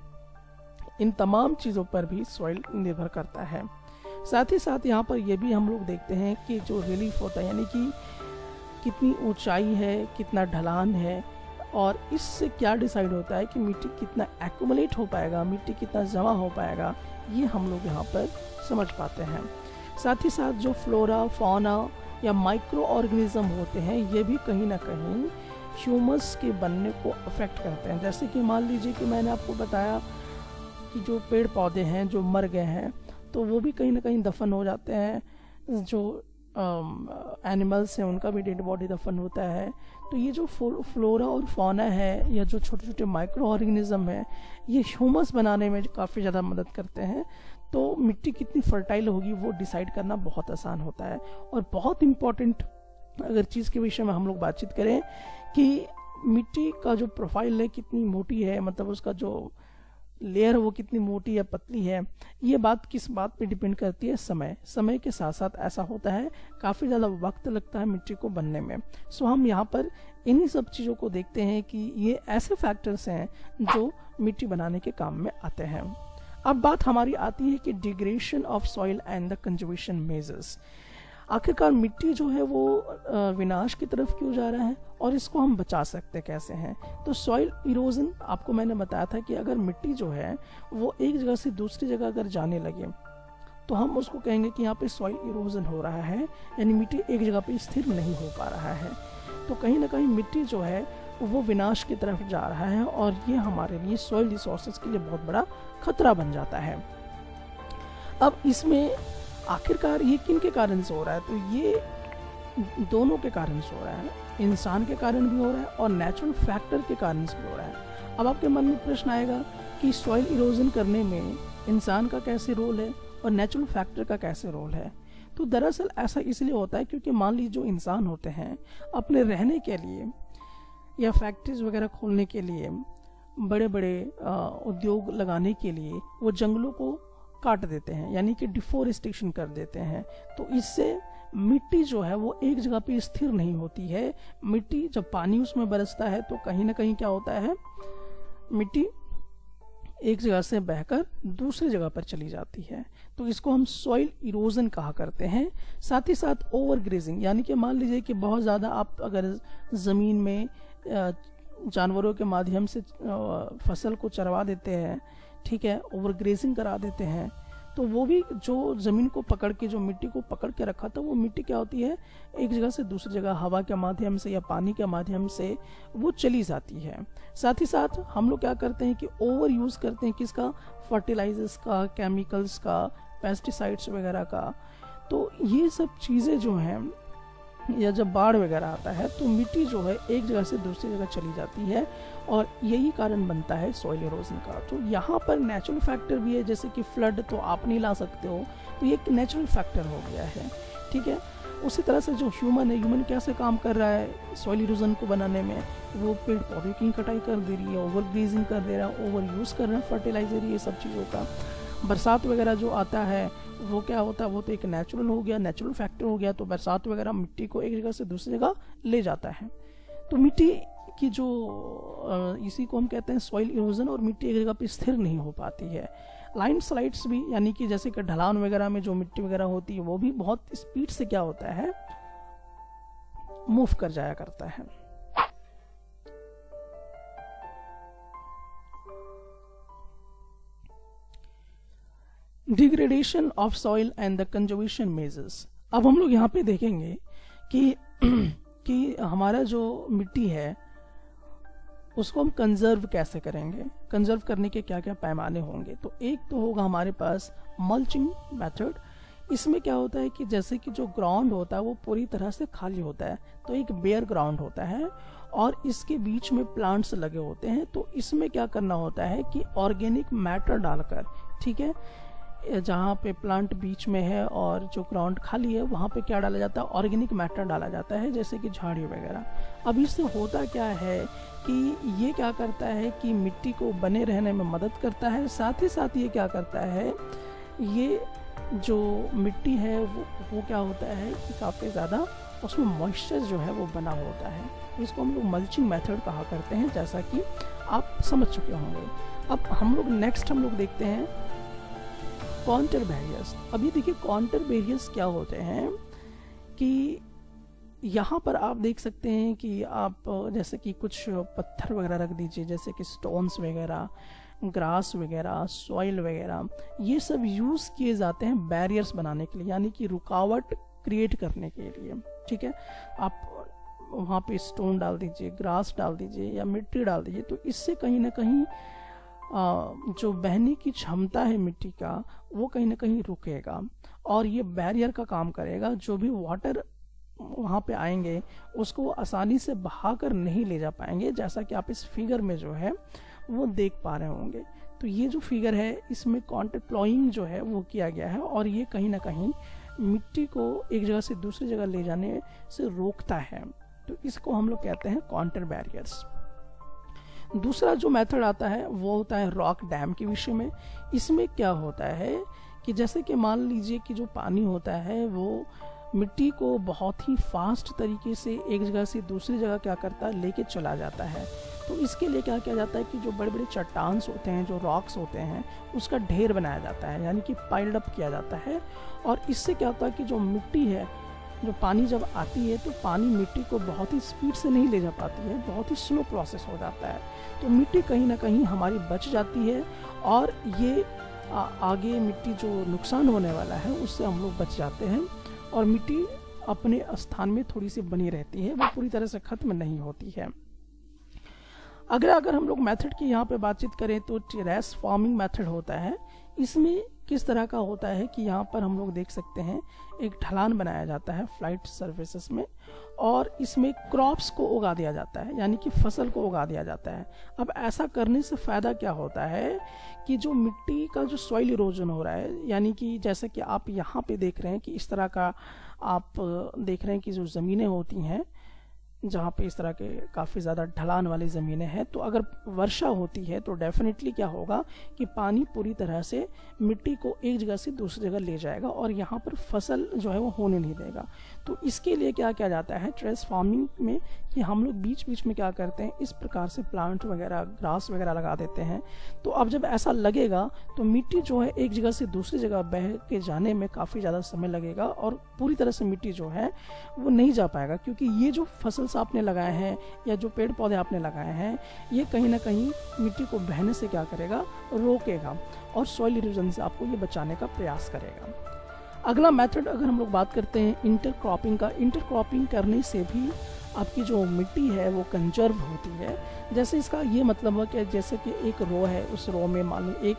इन तमाम चीज़ों पर भी सॉइल निर्भर करता है। साथ ही साथ यहाँ पर यह भी हम लोग देखते हैं कि जो रिलीफ होता है, यानी कि कितनी ऊंचाई है, कितना ढलान है, और इससे क्या डिसाइड होता है कि मिट्टी कितना एक्यूमुलेट हो पाएगा, मिट्टी कितना जमा हो पाएगा, ये हम लोग यहाँ पर समझ पाते हैं। साथ ही साथ जो फ्लोरा, फौना या माइक्रो ऑर्गेनिज्म होते हैं, ये भी कहीं ना कहीं ह्यूमस के बनने को अफेक्ट करते हैं। जैसे कि मान लीजिए कि मैंने आपको बताया कि जो पेड़ पौधे हैं जो मर गए हैं, तो वो भी कहीं ना कहीं दफन हो जाते हैं, जो एनिमल्स हैं उनका भी डेड बॉडी दफन होता है। तो ये जो फ्लोरा और फौना है, या जो छोटे छोटे माइक्रो ऑर्गेनिज्म है, ये ह्यूमस बनाने में काफ़ी ज़्यादा मदद करते हैं। तो मिट्टी कितनी फर्टाइल होगी वो डिसाइड करना बहुत आसान होता है। और बहुत इम्पॉर्टेंट अगर चीज़ के विषय में हम लोग बातचीत करें कि मिट्टी का जो प्रोफाइल है कितनी मोटी है, मतलब उसका जो लेयर वो कितनी मोटी या पतली है, ये बात किस बात पे डिपेंड करती है, समय के साथ साथ ऐसा होता है, काफ़ी ज़्यादा वक्त लगता है मिट्टी को बनने में। सो हम यहाँ पर इन्हीं सब चीज़ों को देखते हैं कि ये ऐसे फैक्टर्स हैं जो मिट्टी बनाने के काम में आते हैं। अब बात हमारी आती है कि degradation of soil and the conservation measures. आखिरकार मिट्टी जो है वो विनाश की तरफ क्यों जा रहा है और इसको हम बचा सकते कैसे हैं। तो सॉइल इरोजन, आपको मैंने बताया था कि अगर मिट्टी जो है वो एक जगह से दूसरी जगह अगर जाने लगे तो हम उसको कहेंगे कि यहाँ पे सॉइल इरोजन हो रहा है, यानी मिट्टी एक जगह पे स्थिर नहीं हो पा रहा है। तो कहीं ना कहीं मिट्टी जो है वो विनाश की तरफ जा रहा है, और ये हमारे लिए सॉइल रिसोर्सेज के लिए बहुत बड़ा खतरा बन जाता है। अब इसमें आखिरकार ये किन के कारण से हो रहा है, तो ये दोनों के कारण से हो रहा है, इंसान के कारण भी हो रहा है और नेचुरल फैक्टर के कारण से भी हो रहा है। अब आपके मन में प्रश्न आएगा कि सॉइल इरोजन करने में इंसान का कैसे रोल है और नेचुरल फैक्टर का कैसे रोल है। तो दरअसल ऐसा इसलिए होता है क्योंकि मान लीजिए जो इंसान होते हैं अपने रहने के लिए या फैक्ट्रीज वगैरह खोलने के लिए, बड़े बड़े उद्योग लगाने के लिए वो जंगलों को काट देते हैं, यानी कि डिफोरेस्टेशन कर देते हैं। तो इससे मिट्टी जो है वो एक जगह पे स्थिर नहीं होती है। मिट्टी जब पानी उसमें बरसता है तो कहीं ना कहीं क्या होता है, मिट्टी एक जगह से बहकर दूसरी जगह पर चली जाती है। तो इसको हम सॉइल इरोजन कहा करते हैं। साथ ही साथ ओवर ग्रेजिंग, यानी कि मान लीजिए कि बहुत ज़्यादा आप अगर ज़मीन में जानवरों के माध्यम से फसल को चरवा देते हैं, ठीक है, ओवर ग्रेजिंग करा देते हैं, तो वो भी जो ज़मीन को पकड़ के, जो मिट्टी को पकड़ के रखा था, वो मिट्टी क्या होती है एक जगह से दूसरी जगह हवा के माध्यम से या पानी के माध्यम से वो चली जाती है। साथ ही साथ हम लोग क्या करते हैं कि ओवर यूज़ करते हैं किसका, फर्टिलाइजर्स का, केमिकल्स का, पेस्टिसाइड्स वगैरह का। तो ये सब चीज़ें जो हैं, या जब बाढ़ वगैरह आता है तो मिट्टी जो है एक जगह से दूसरी जगह चली जाती है, और यही कारण बनता है सॉइल इरोजन का। तो यहाँ पर नेचुरल फैक्टर भी है, जैसे कि फ्लड तो आप नहीं ला सकते हो, तो ये एक नेचुरल फैक्टर हो गया है, ठीक है। उसी तरह से जो ह्यूमन कैसे काम कर रहा है सॉइल इरोजन को बनाने में, वो पेड़ पौधे की कटाई कर दे रही है, ओवर ग्रेजिंग कर दे रहा है, ओवर यूज़ कर रहा है फर्टिलाइजर, ये सब चीज़ों का। बरसात वगैरह जो आता है वो क्या होता है, वो तो एक नेचुरल हो गया, नेचुरल फैक्टर हो गया। तो बरसात वगैरह मिट्टी को एक जगह से दूसरी जगह ले जाता है। तो मिट्टी की जो इसी को हम कहते हैं सॉइल इरोजन, और मिट्टी एक जगह पे स्थिर नहीं हो पाती है। लाइन स्लाइड्स भी, यानी कि जैसे कि ढलान वगैरह में जो मिट्टी वगैरह होती है वो भी बहुत स्पीड से क्या होता है, मूव कर जाया करता है। Degradation of soil and the conservation measures. अब हम लोग यहाँ पे देखेंगे कि हमारा जो मिट्टी है उसको हम कंजर्व कैसे करेंगे, कंजर्व करने के क्या क्या पैमाने होंगे। तो एक तो होगा हमारे पास मल्चिंग मेथड। इसमें क्या होता है कि जैसे कि जो ग्राउंड होता है वो पूरी तरह से खाली होता है, तो एक बेयर ग्राउंड होता है और इसके बीच में प्लांट्स लगे होते हैं। तो इसमें क्या करना होता है कि ऑर्गेनिक मैटर डालकर, ठीक है, जहाँ पे प्लांट बीच में है और जो ग्राउंड खाली है वहाँ पे क्या डाला जाता है, ऑर्गेनिक मैटर डाला जाता है, जैसे कि झाड़ी वगैरह। अब इससे होता क्या है कि ये क्या करता है कि मिट्टी को बने रहने में मदद करता है, साथ ही साथ ये क्या करता है, ये जो मिट्टी है वो क्या होता है कि काफ़ी ज़्यादा उसमें मॉइस्चर जो है वो बना होता है। इसको हम लोग मल्चिंग मेथड कहा करते हैं, जैसा कि आप समझ चुके होंगे। अब हम लोग नेक्स्ट देखते हैं कॉन्टर बैरियर्स। अभी देखिए कॉन्टर बैरियर्स क्या होते हैं कि यहाँ पर आप देख सकते हैं कि आप जैसे कि कुछ पत्थर वगैरह रख दीजिए, जैसे कि स्टोन्स वगैरह, ग्रास वगैरह, सॉइल वगैरह, ये सब यूज़ किए जाते हैं बैरियर्स बनाने के लिए, यानी कि रुकावट क्रिएट करने के लिए। ठीक है, आप वहाँ पे स्टोन डाल दीजिए, ग्रास डाल दीजिए या मिट्टी डाल दीजिए, तो इससे कहीं ना कहीं जो बहने की क्षमता है मिट्टी का वो कहीं ना कहीं रुकेगा और ये बैरियर का काम करेगा। जो भी वाटर वहाँ पे आएंगे उसको आसानी से बहाकर नहीं ले जा पाएंगे, जैसा कि आप इस फिगर में जो है वो देख पा रहे होंगे। तो ये जो फिगर है इसमें कॉन्टर प्लॉइंग जो है वो किया गया है और ये कहीं ना कहीं मिट्टी को एक जगह से दूसरी जगह ले जाने से रोकता है। तो इसको हम लोग कहते हैं कॉन्टर बैरियर्स। दूसरा जो मेथड आता है वो होता है रॉक डैम के विषय में। इसमें क्या होता है कि जैसे कि मान लीजिए कि जो पानी होता है वो मिट्टी को बहुत ही फास्ट तरीके से एक जगह से दूसरी जगह क्या करता है, लेके चला जाता है। तो इसके लिए क्या किया जाता है कि जो बड़े बड़े चट्टान्स होते हैं, जो रॉक्स होते हैं, उसका ढेर बनाया जाता है, यानी कि पाइल्ड अप किया जाता है। और इससे क्या होता है कि जो मिट्टी है, जो पानी जब आती है तो पानी मिट्टी को बहुत ही स्पीड से नहीं ले जा पाती है, बहुत ही स्लो प्रोसेस हो जाता है। तो मिट्टी कहीं ना कहीं हमारी बच जाती है और ये आगे मिट्टी जो नुकसान होने वाला है उससे हम लोग बच जाते हैं और मिट्टी अपने स्थान में थोड़ी सी बनी रहती है, वो पूरी तरह से खत्म नहीं होती है। अगर हम लोग मेथड की यहाँ पे बातचीत करें तो टेरेस फार्मिंग मेथड होता है। इसमें किस तरह का होता है कि यहाँ पर हम लोग देख सकते हैं एक ढलान बनाया जाता है फ्लाइट सर्फेसेस में और इसमें क्रॉप्स को उगा दिया जाता है, यानी कि फसल को उगा दिया जाता है। अब ऐसा करने से फ़ायदा क्या होता है कि जो मिट्टी का जो सॉइल इरोजन हो रहा है, यानी कि जैसे कि आप यहाँ पे देख रहे हैं कि इस तरह का आप देख रहे हैं कि जो ज़मीनें होती हैं जहाँ पे इस तरह के काफ़ी ज़्यादा ढलान वाली ज़मीनें हैं, तो अगर वर्षा होती है तो डेफिनेटली क्या होगा कि पानी पूरी तरह से मिट्टी को एक जगह से दूसरी जगह ले जाएगा और यहाँ पर फसल जो है वो होने नहीं देगा। तो इसके लिए क्या किया जाता है टेरेस फार्मिंग में कि हम लोग बीच बीच में क्या करते हैं, इस प्रकार से प्लांट वगैरह, ग्रास वगैरह लगा देते हैं। तो अब जब ऐसा लगेगा तो मिट्टी जो है एक जगह से दूसरी जगह बह के जाने में काफ़ी ज़्यादा समय लगेगा और पूरी तरह से मिट्टी जो है वो नहीं जा पाएगा, क्योंकि ये जो फसल आपने लगाए हैं या जो पेड़ पौधे आपने लगाए हैं ये कहीं ना कहीं मिट्टी को बहने से क्या करेगा, रोकेगा और सॉइल इरोजन से आपको ये बचाने का प्रयास करेगा। अगला मेथड अगर हम लोग बात करते हैं इंटरक्रॉपिंग का, इंटरक्रॉपिंग करने से भी आपकी जो मिट्टी है वो कंजर्व होती है। जैसे इसका ये मतलब है कि जैसे कि एक रो है, उस रो में मान लो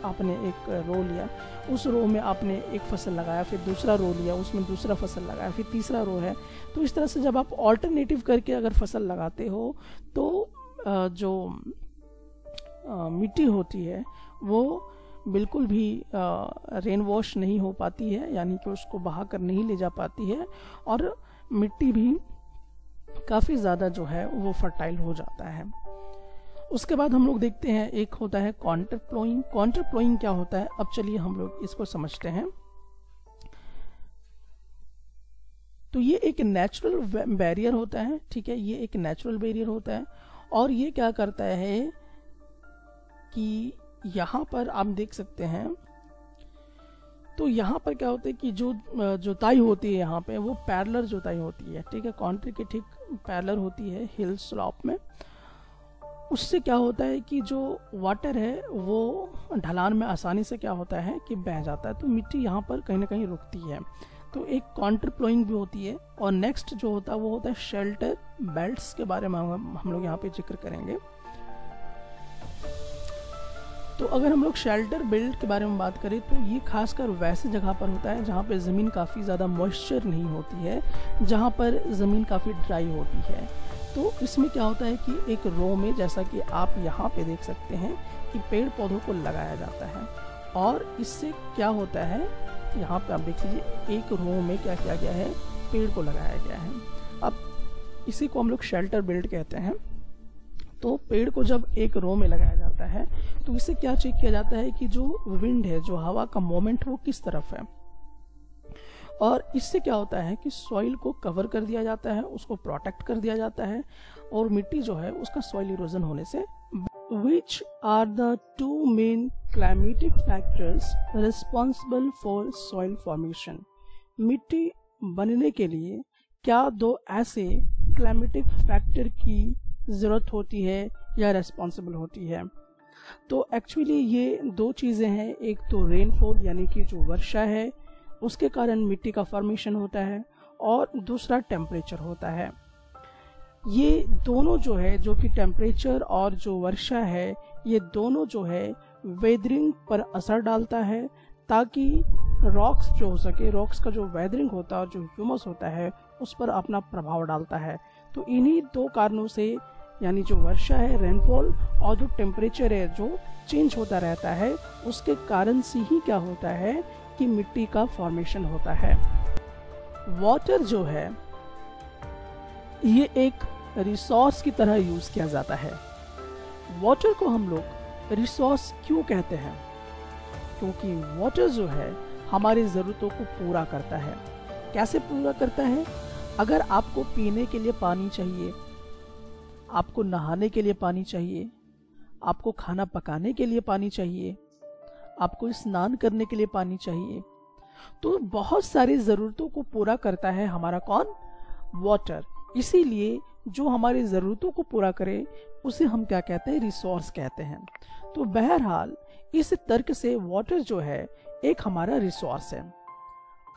आपने एक रो लिया, उस रो में आपने एक फसल लगाया, फिर दूसरा रो लिया, उसमें दूसरा फसल लगाया, फिर तीसरा रो है। तो इस तरह से जब आप ऑल्टरनेटिव करके अगर फसल लगाते हो तो जो मिट्टी होती है वो बिल्कुल भी रेन वॉश नहीं हो पाती है, यानी कि उसको बहा कर नहीं ले जा पाती है, और मिट्टी भी काफ़ी ज़्यादा जो है वो फर्टाइल हो जाता है। उसके बाद हम लोग देखते हैं एक होता है कॉन्टर प्लोइंग। कॉन्टर प्लोइंग क्या होता है, अब चलिए हम लोग इसको समझते हैं। तो ये एक नेचुरल बैरियर होता है, ठीक है, ये एक नेचुरल बैरियर होता है, और ये क्या करता है कि यहाँ पर आप देख सकते हैं, तो यहाँ पर क्या होता है कि जो जुताई होती है यहाँ पे वो पैरेलल जुताई होती है, ठीक है, कॉन्ट्री के ठीक पैरेलल होती है हिल स्लॉप में। उससे क्या होता है कि जो वाटर है वो ढलान में आसानी से क्या होता है कि बह जाता है, तो मिट्टी यहाँ पर कहीं ना कहीं रुकती है। तो एक काउंटर प्लोइंग भी होती है। और नेक्स्ट जो होता है वो होता है शेल्टर बेल्ट्स के बारे में हम लोग यहाँ पे जिक्र करेंगे। तो अगर हम लोग शेल्टर बेल्ट के बारे में बात करें तो ये खासकर वैसे जगह पर होता है जहाँ पे ज़मीन काफ़ी ज़्यादा मॉइस्चर नहीं होती है, जहाँ पर ज़मीन काफ़ी ड्राई होती है। तो इसमें क्या होता है कि एक रो में, जैसा कि आप यहाँ पे देख सकते हैं कि पेड़ पौधों को लगाया जाता है, और इससे क्या होता है, यहाँ पे आप देख लीजिए एक रो में क्या किया गया है, पेड़ को लगाया गया है। अब इसी को हम लोग शेल्टर बेल्ट कहते हैं। तो पेड़ को जब एक रो में लगाया जाता है तो इससे क्या चेक किया जाता है कि जो विंड है, जो हवा का मोमेंट वो किस तरफ है, और इससे क्या होता है कि सॉइल को कवर कर दिया जाता है, उसको प्रोटेक्ट कर दिया जाता है, और मिट्टी जो है उसका सॉइल इरोजन होने से। Which are the two main climatic factors responsible for soil formation? मिट्टी बनने के लिए क्या दो ऐसे क्लाइमेटिक फैक्टर की जरूरत होती है या रेस्पॉन्सिबल होती है? तो एक्चुअली ये दो चीज़ें हैं, एक तो रेनफॉल यानी कि जो वर्षा है उसके कारण मिट्टी का फॉर्मेशन होता है, और दूसरा टेम्परेचर होता है। ये दोनों जो है, जो कि टेम्परेचर और जो वर्षा है, ये दोनों जो है वेदरिंग पर असर डालता है, ताकि रॉक्स जो हो सके, रॉक्स का जो वेदरिंग होता है और जो ह्यूमस होता है उस पर अपना प्रभाव डालता है। तो इन्हीं दो कारणों से, यानी जो वर्षा है, रेनफॉल, और जो टेम्परेचर है जो चेंज होता रहता है, उसके कारण से ही क्या होता है कि मिट्टी का फॉर्मेशन होता है। वाटर जो है ये एक रिसोर्स की तरह यूज किया जाता है। वाटर को हम लोग रिसोर्स क्यों कहते हैं? क्योंकि वाटर जो है हमारी ज़रूरतों को पूरा करता है। कैसे पूरा करता है? अगर आपको पीने के लिए पानी चाहिए, आपको नहाने के लिए पानी चाहिए, आपको खाना पकाने के लिए पानी चाहिए, आपको स्नान करने के लिए पानी चाहिए, तो बहुत सारी ज़रूरतों को पूरा करता है हमारा कौन? वाटर। इसीलिए जो हमारी ज़रूरतों को पूरा करे उसे हम क्या कहते हैं? रिसोर्स कहते हैं। तो बहरहाल इस तर्क से वाटर जो है एक हमारा रिसोर्स है।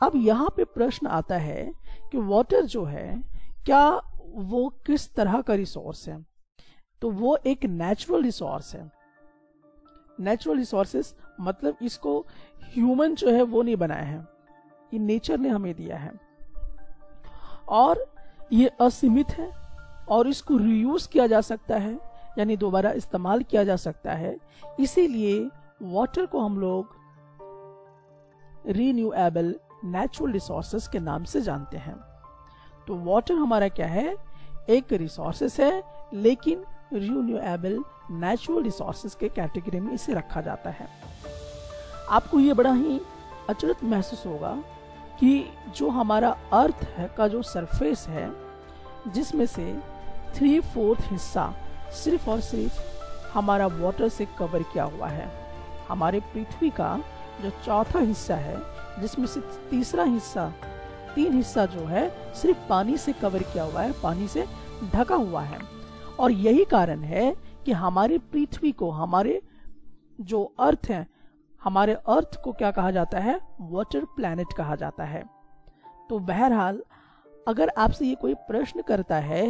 अब यहाँ पे प्रश्न आता है कि वाटर जो है क्या वो किस तरह का रिसोर्स है? तो वो एक नेचुरल रिसोर्स है। नेचुरल रिसोर्सेस मतलब इसको ह्यूमन जो है वो नहीं बनाया है, ये नेचर ने हमें दिया है, और ये असीमित है, और इसको रीयूज किया जा सकता है, यानी दोबारा इस्तेमाल किया जा सकता है। इसीलिए वाटर को हम लोग रीन्यूएबल नेचुरल रिसोर्सेस के नाम से जानते हैं। तो वाटर हमारा क्या है? एक रिसोर्सेस है, लेकिन रीन्यूएबल नेचुरल रिसोर्सेस के कैटेगरी में इसे रखा जाता है। आपको ये बड़ा ही अचरज महसूस होगा कि जो हमारा अर्थ है का जो सरफेस है, जिसमें से 3/4 हिस्सा सिर्फ और सिर्फ हमारा वाटर से कवर किया हुआ है। हमारे पृथ्वी का जो चौथा हिस्सा है, जिसमें से तीन हिस्सा जो है सिर्फ पानी से कवर किया हुआ है, पानी से ढका हुआ है। और यही कारण है कि हमारी पृथ्वी को, हमारे जो अर्थ है, हमारे अर्थ को क्या कहा जाता है? वाटर प्लैनेट कहा जाता है। तो बहरहाल अगर आपसे ये कोई प्रश्न करता है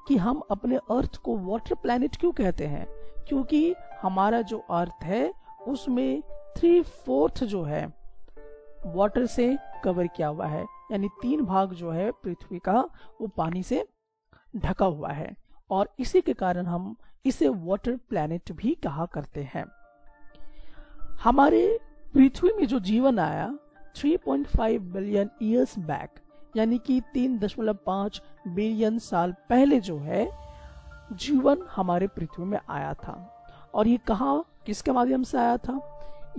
कि हम अपने अर्थ को वाटर प्लैनेट क्यों कहते हैं, क्योंकि हमारा जो अर्थ है उसमें 3/4 जो है वाटर से कवर किया हुआ है, यानी 3 भाग जो है पृथ्वी का वो पानी से ढका हुआ है, और इसी के कारण हम इसे वाटर प्लैनेट भी कहा करते हैं। हमारे पृथ्वी में जो जीवन आया 3.5 बिलियन ईयर्स बैक, यानी कि 3.5 बिलियन साल पहले जो है जीवन हमारे पृथ्वी में आया था। और ये कहाँ, किसके माध्यम से आया था?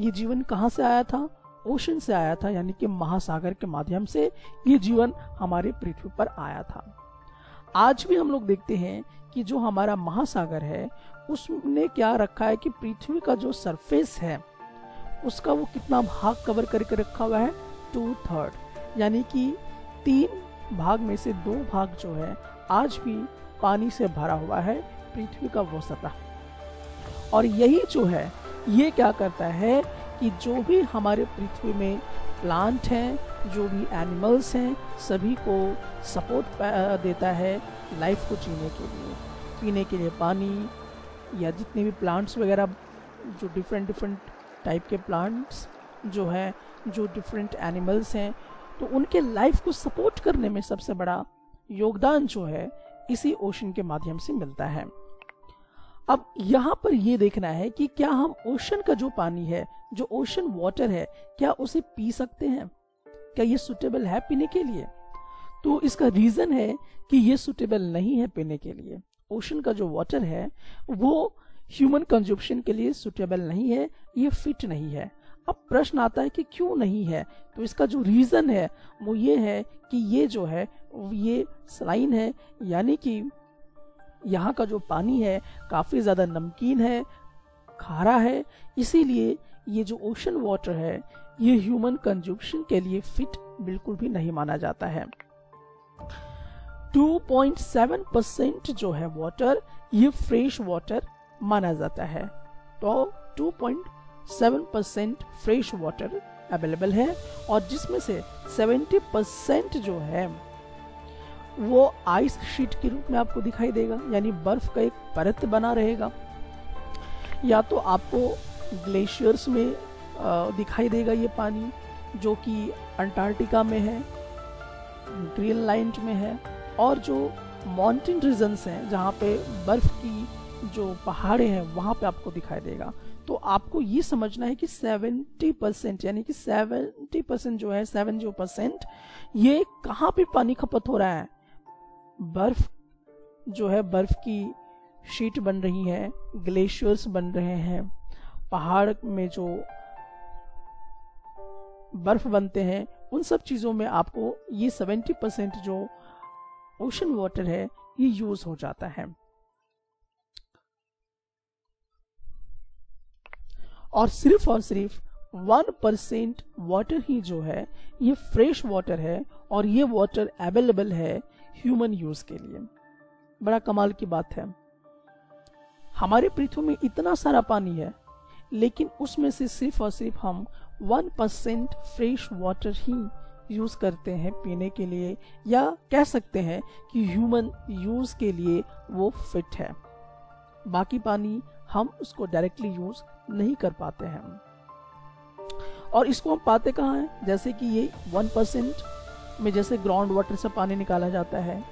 ये जीवन कहाँ से आया था? ओशन से आया था, यानी कि महासागर के माध्यम से ये जीवन हमारे पृथ्वी पर आया था। आज भी हम लोग देखते हैं कि जो हमारा महासागर है उसने क्या रखा है कि पृथ्वी का जो सरफेस है उसका वो कितना भाग कवर करके रखा हुआ है? 2/3, यानी कि 3 भाग में से 2 भाग जो है आज भी पानी से भरा हुआ है पृथ्वी का वो सतह। और यही जो है ये क्या करता है कि जो भी हमारे पृथ्वी में प्लांट हैं, जो भी एनिमल्स हैं, सभी को सपोर्ट देता है लाइफ को जीने के लिए, पीने के लिए पानी, या जितने भी प्लांट्स वगैरह, जो डिफरेंट टाइप के प्लांट्स जो है, जो डिफरेंट एनिमल्स हैं, तो उनके लाइफ को सपोर्ट करने में सबसे बड़ा योगदान जो है इसी ओशन के माध्यम से मिलता है। अब यहाँ पर ये देखना है कि क्या हम ओशन का जो पानी है, जो ओशन वाटर है, क्या उसे पी सकते हैं? क्या ये सुटेबल है पीने के लिए? तो इसका रीजन है कि ये सुटेबल नहीं है पीने के लिए। ओशन का जो वाटर है वो ह्यूमन कंजप्शन के लिए सुटेबल नहीं है, ये फिट नहीं है। अब प्रश्न आता है कि क्यों नहीं है? तो इसका जो रीजन है वो ये है कि ये जो है ये सलाइन है, यानी कि यहाँ का जो पानी है काफी ज्यादा नमकीन है, खारा है, इसीलिए ये जो ओशन वाटर है ये ह्यूमन कंजप्शन के लिए फिट बिल्कुल भी नहीं माना जाता है। 2.7% जो है वाटर ये फ्रेश वाटर माना जाता है। तो 2.7% फ्रेश वाटर अवेलेबल है, और जिसमें से 70% जो है वो आइस शीट के रूप में आपको दिखाई देगा, यानी बर्फ का एक परत बना रहेगा, या तो आपको ग्लेशियर्स में दिखाई देगा ये पानी, जो कि अंटार्कटिका में है, ग्रीनलैंड में है, और जो माउंटेन रीजन्स हैं जहाँ पे बर्फ की जो पहाड़े हैं वहाँ पे आपको दिखाई देगा। तो आपको ये समझना है कि 70%, यानी कि 70% जो है 70% ये कहाँ पे पानी खपत हो रहा है? बर्फ जो है, बर्फ की शीट बन रही है, ग्लेशियर्स बन रहे हैं, पहाड़ में जो बर्फ बनते हैं, उन सब चीजों में आपको ये 70% जो ओशन वाटर है ये यूज हो जाता है। और सिर्फ 1% वाटर ही जो है ये फ्रेश वाटर है, और ये वाटर अवेलेबल है ह्यूमन यूज के लिए। बड़ा कमाल की बात है, हमारे पृथ्वी में इतना सारा पानी है, लेकिन उसमें से सिर्फ और सिर्फ हम 1% फ्रेश वाटर ही यूज करते हैं पीने के लिए, या कह सकते हैं कि ह्यूमन यूज के लिए वो फिट है। बाकी पानी हम उसको डायरेक्टली यूज नहीं कर पाते हैं। और इसको हम पाते कहाँ हैं? जैसे कि ये 1% में जैसे ग्राउंड वाटर से पानी निकाला जाता है,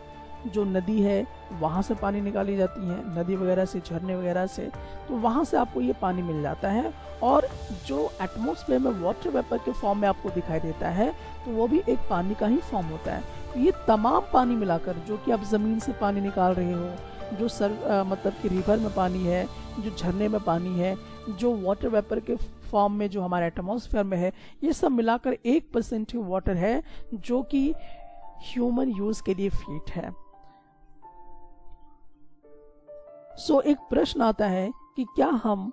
जो नदी है वहाँ से पानी निकाली जाती है, नदी वगैरह से, झरने वगैरह से, तो वहाँ से आपको ये पानी मिल जाता है। और जो एटमॉस्फेयर में वाटर वेपर के फॉर्म में आपको दिखाई देता है तो वो भी एक पानी का ही फॉर्म होता है। ये तमाम पानी मिलाकर, जो कि आप जमीन से पानी निकाल रहे हो, जो मतलब कि रिवर में पानी है, जो झरने में पानी है, जो वाटर वेपर के फॉर्म में जो हमारे एटमॉस्फेयर में है, ये सब मिलाकर 1% ही वाटर है जो कि ह्यूमन यूज के लिए फिट है। सो एक प्रश्न आता है कि क्या हम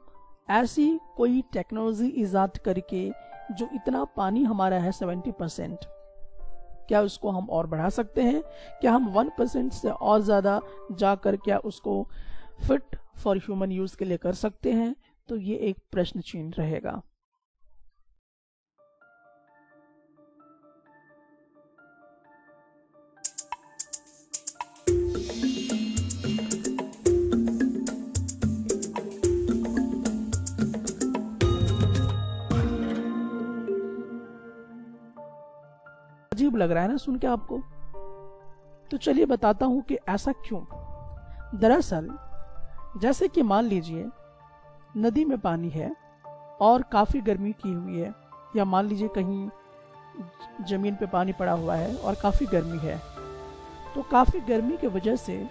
ऐसी कोई टेक्नोलॉजी इजाद करके जो इतना पानी हमारा है 70%, क्या उसको हम और बढ़ा सकते हैं? क्या हम 1% से और ज्यादा जाकर क्या उसको फिट फॉर ह्यूमन यूज के लिए कर सकते हैं? तो ये एक प्रश्न चिन्ह रहेगा। अजीब लग रहा है ना सुन के आपको? तो चलिए बताता हूं कि ऐसा क्यों। दरअसल जैसे कि मान लीजिए नदी में पानी है, और काफ़ी गर्मी की हुई है, या मान लीजिए कहीं ज़मीन पे पानी पड़ा हुआ है और काफ़ी गर्मी है, तो काफ़ी गर्मी की वजह से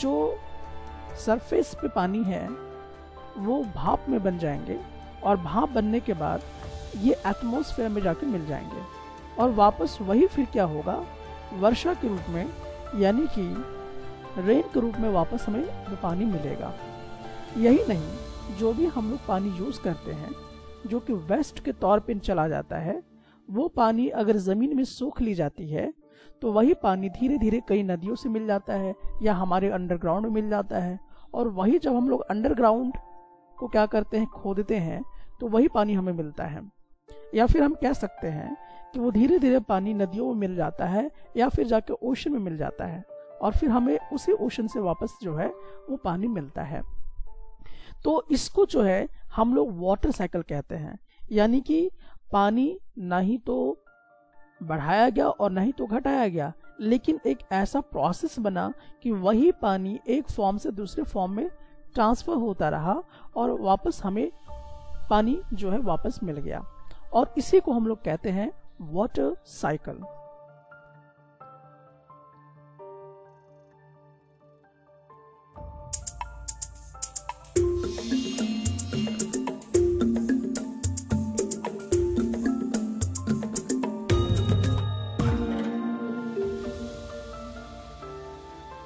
जो सरफेस पे पानी है वो भाप में बन जाएंगे, और भाप बनने के बाद ये एटमॉस्फेयर में जाके मिल जाएंगे, और वापस वही फिर क्या होगा, वर्षा के रूप में, यानी कि रेन के रूप में वापस हमें वो पानी मिलेगा। यही नहीं, जो भी हम लोग पानी यूज़ करते हैं जो कि वेस्ट के तौर पे चला जाता है, वो पानी अगर ज़मीन में सोख ली जाती है तो वही पानी धीरे धीरे कई नदियों से मिल जाता है या हमारे अंडरग्राउंड में मिल जाता है, और वही जब हम लोग अंडरग्राउंड को क्या करते हैं, खोदते हैं, तो वही पानी हमें मिलता है। या फिर हम कह सकते हैं कि वो धीरे धीरे पानी नदियों में मिल जाता है या फिर जाके ओशन में मिल जाता है, और फिर हमें उसी ओशन से वापस जो है वो पानी मिलता है। तो इसको जो है हम लोग वाटर साइकिल कहते हैं, यानी कि पानी ना ही तो बढ़ाया गया और ना ही तो घटाया गया, लेकिन एक ऐसा प्रोसेस बना कि वही पानी एक फॉर्म से दूसरे फॉर्म में ट्रांसफर होता रहा और वापस हमें पानी जो है वापस मिल गया, और इसी को हम लोग कहते हैं वाटर साइकिल।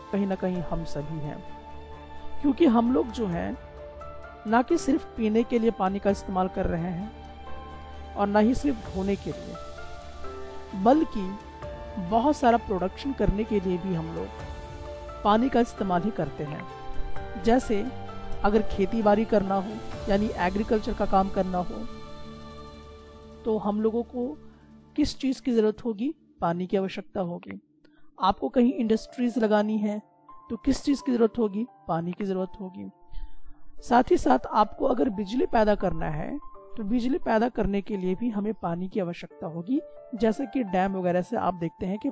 कहीं ना कहीं हम सभी हैं, क्योंकि हम लोग जो हैं ना कि सिर्फ पीने के लिए पानी का इस्तेमाल कर रहे हैं और ना ही सिर्फ धोने के लिए, बल्कि बहुत सारा प्रोडक्शन करने के लिए भी हम लोग पानी का इस्तेमाल ही करते हैं। जैसे अगर खेती बाड़ी करना हो, यानी एग्रीकल्चर का काम करना हो, तो हम लोगों को किस चीज़ की ज़रूरत होगी, पानी की आवश्यकता होगी। आपको कहीं इंडस्ट्रीज लगानी है तो किस चीज़ की ज़रूरत होगी, पानी की ज़रूरत होगी। साथ ही साथ आपको अगर बिजली पैदा करना है तो बिजली पैदा करने के लिए भी हमें पानी की आवश्यकता होगी। जैसे कि डैम वगैरह से आप देखते हैं कि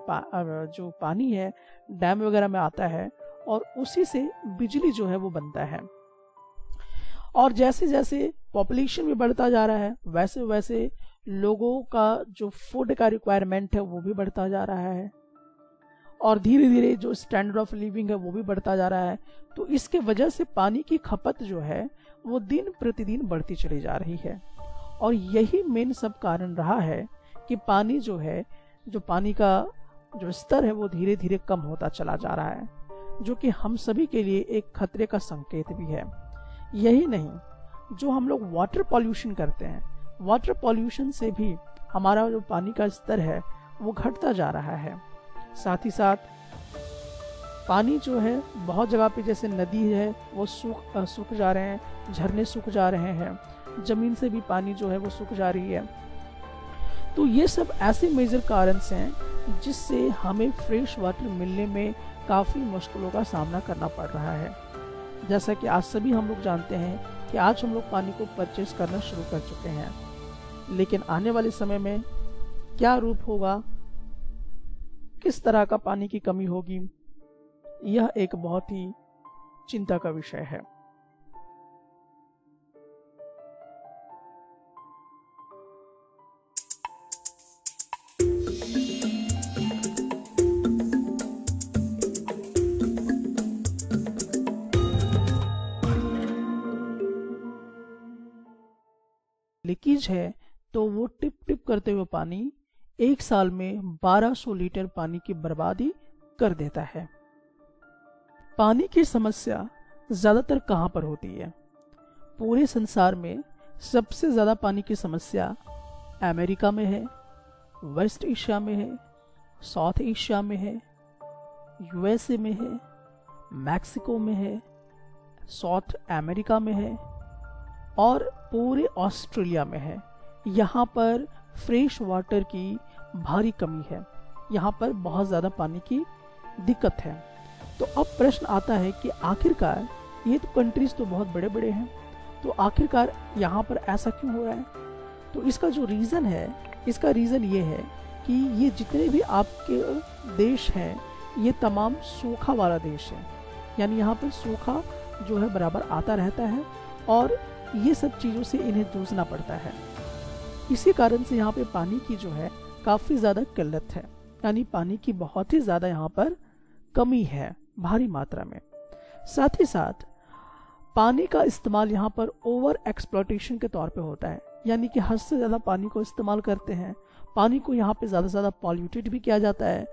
जो पानी है डैम वगैरह में आता है और उसी से बिजली जो है वो बनता है। और जैसे जैसे पॉपुलेशन भी बढ़ता जा रहा है, वैसे वैसे लोगों का जो फूड का रिक्वायरमेंट है वो भी बढ़ता जा रहा है, और धीरे धीरे जो स्टैंडर्ड ऑफ लिविंग है वो भी बढ़ता जा रहा है। तो इसके वजह से पानी की खपत जो है वो दिन प्रतिदिन बढ़ती चली जा रही है, और यही मेन सब कारण रहा है कि पानी जो है, जो पानी का जो स्तर है वो धीरे धीरे कम होता चला जा रहा है, जो कि हम सभी के लिए एक खतरे का संकेत भी है। यही नहीं, जो हम लोग वाटर पॉल्यूशन करते हैं, वाटर पॉल्यूशन से भी हमारा जो पानी का स्तर है वो घटता जा रहा है। साथ ही साथ पानी जो है बहुत जगह पे, जैसे नदी है वो सूख जा रहे हैं, झरने सूख जा रहे हैं, जमीन से भी पानी जो है वो सूख जा रही है। तो ये सब ऐसे मेजर कारण हैं जिससे हमें फ्रेश वाटर मिलने में काफ़ी मुश्किलों का सामना करना पड़ रहा है। जैसा कि आज सभी हम लोग जानते हैं कि आज हम लोग पानी को परचेज करना शुरू कर चुके हैं, लेकिन आने वाले समय में क्या रूप होगा, किस तरह का पानी की कमी होगी, यह एक बहुत ही चिंता का विषय है। लीकेज है तो वो टिप टिप करते हुए पानी एक साल में 1200 लीटर पानी की बर्बादी कर देता है। पानी की समस्या ज्यादातर कहां पर होती है? पूरे संसार में सबसे ज्यादा पानी की समस्या अमेरिका में है, वेस्ट एशिया में है, साउथ एशिया में है, यूएसए में है, मैक्सिको में है, साउथ अमेरिका में है और पूरे ऑस्ट्रेलिया में है। यहाँ पर फ्रेश वाटर की भारी कमी है, यहाँ पर बहुत ज़्यादा पानी की दिक्कत है। तो अब प्रश्न आता है कि आखिरकार ये तो कंट्रीज तो बहुत बड़े बड़े हैं, तो आखिरकार यहाँ पर ऐसा क्यों हो रहा है? तो इसका जो रीज़न है, इसका रीज़न ये है कि ये जितने भी आपके देश हैं ये तमाम सूखा वाला देश है, यानी यहाँ पर सूखा जो है बराबर आता रहता है और ये सब चीज़ों से इन्हें जूझना पड़ता है। इसी कारण से यहाँ पे पानी की जो है काफ़ी ज़्यादा किल्लत है, यानी पानी की बहुत ही ज़्यादा यहाँ पर कमी है भारी मात्रा में। साथ ही साथ पानी का इस्तेमाल यहाँ पर ओवर एक्सप्लॉयटेशन के तौर पे होता है, यानी कि हद से ज़्यादा पानी को इस्तेमाल करते हैं। पानी को यहाँ पे ज़्यादा से ज़्यादा पॉल्यूटेड भी किया जाता है।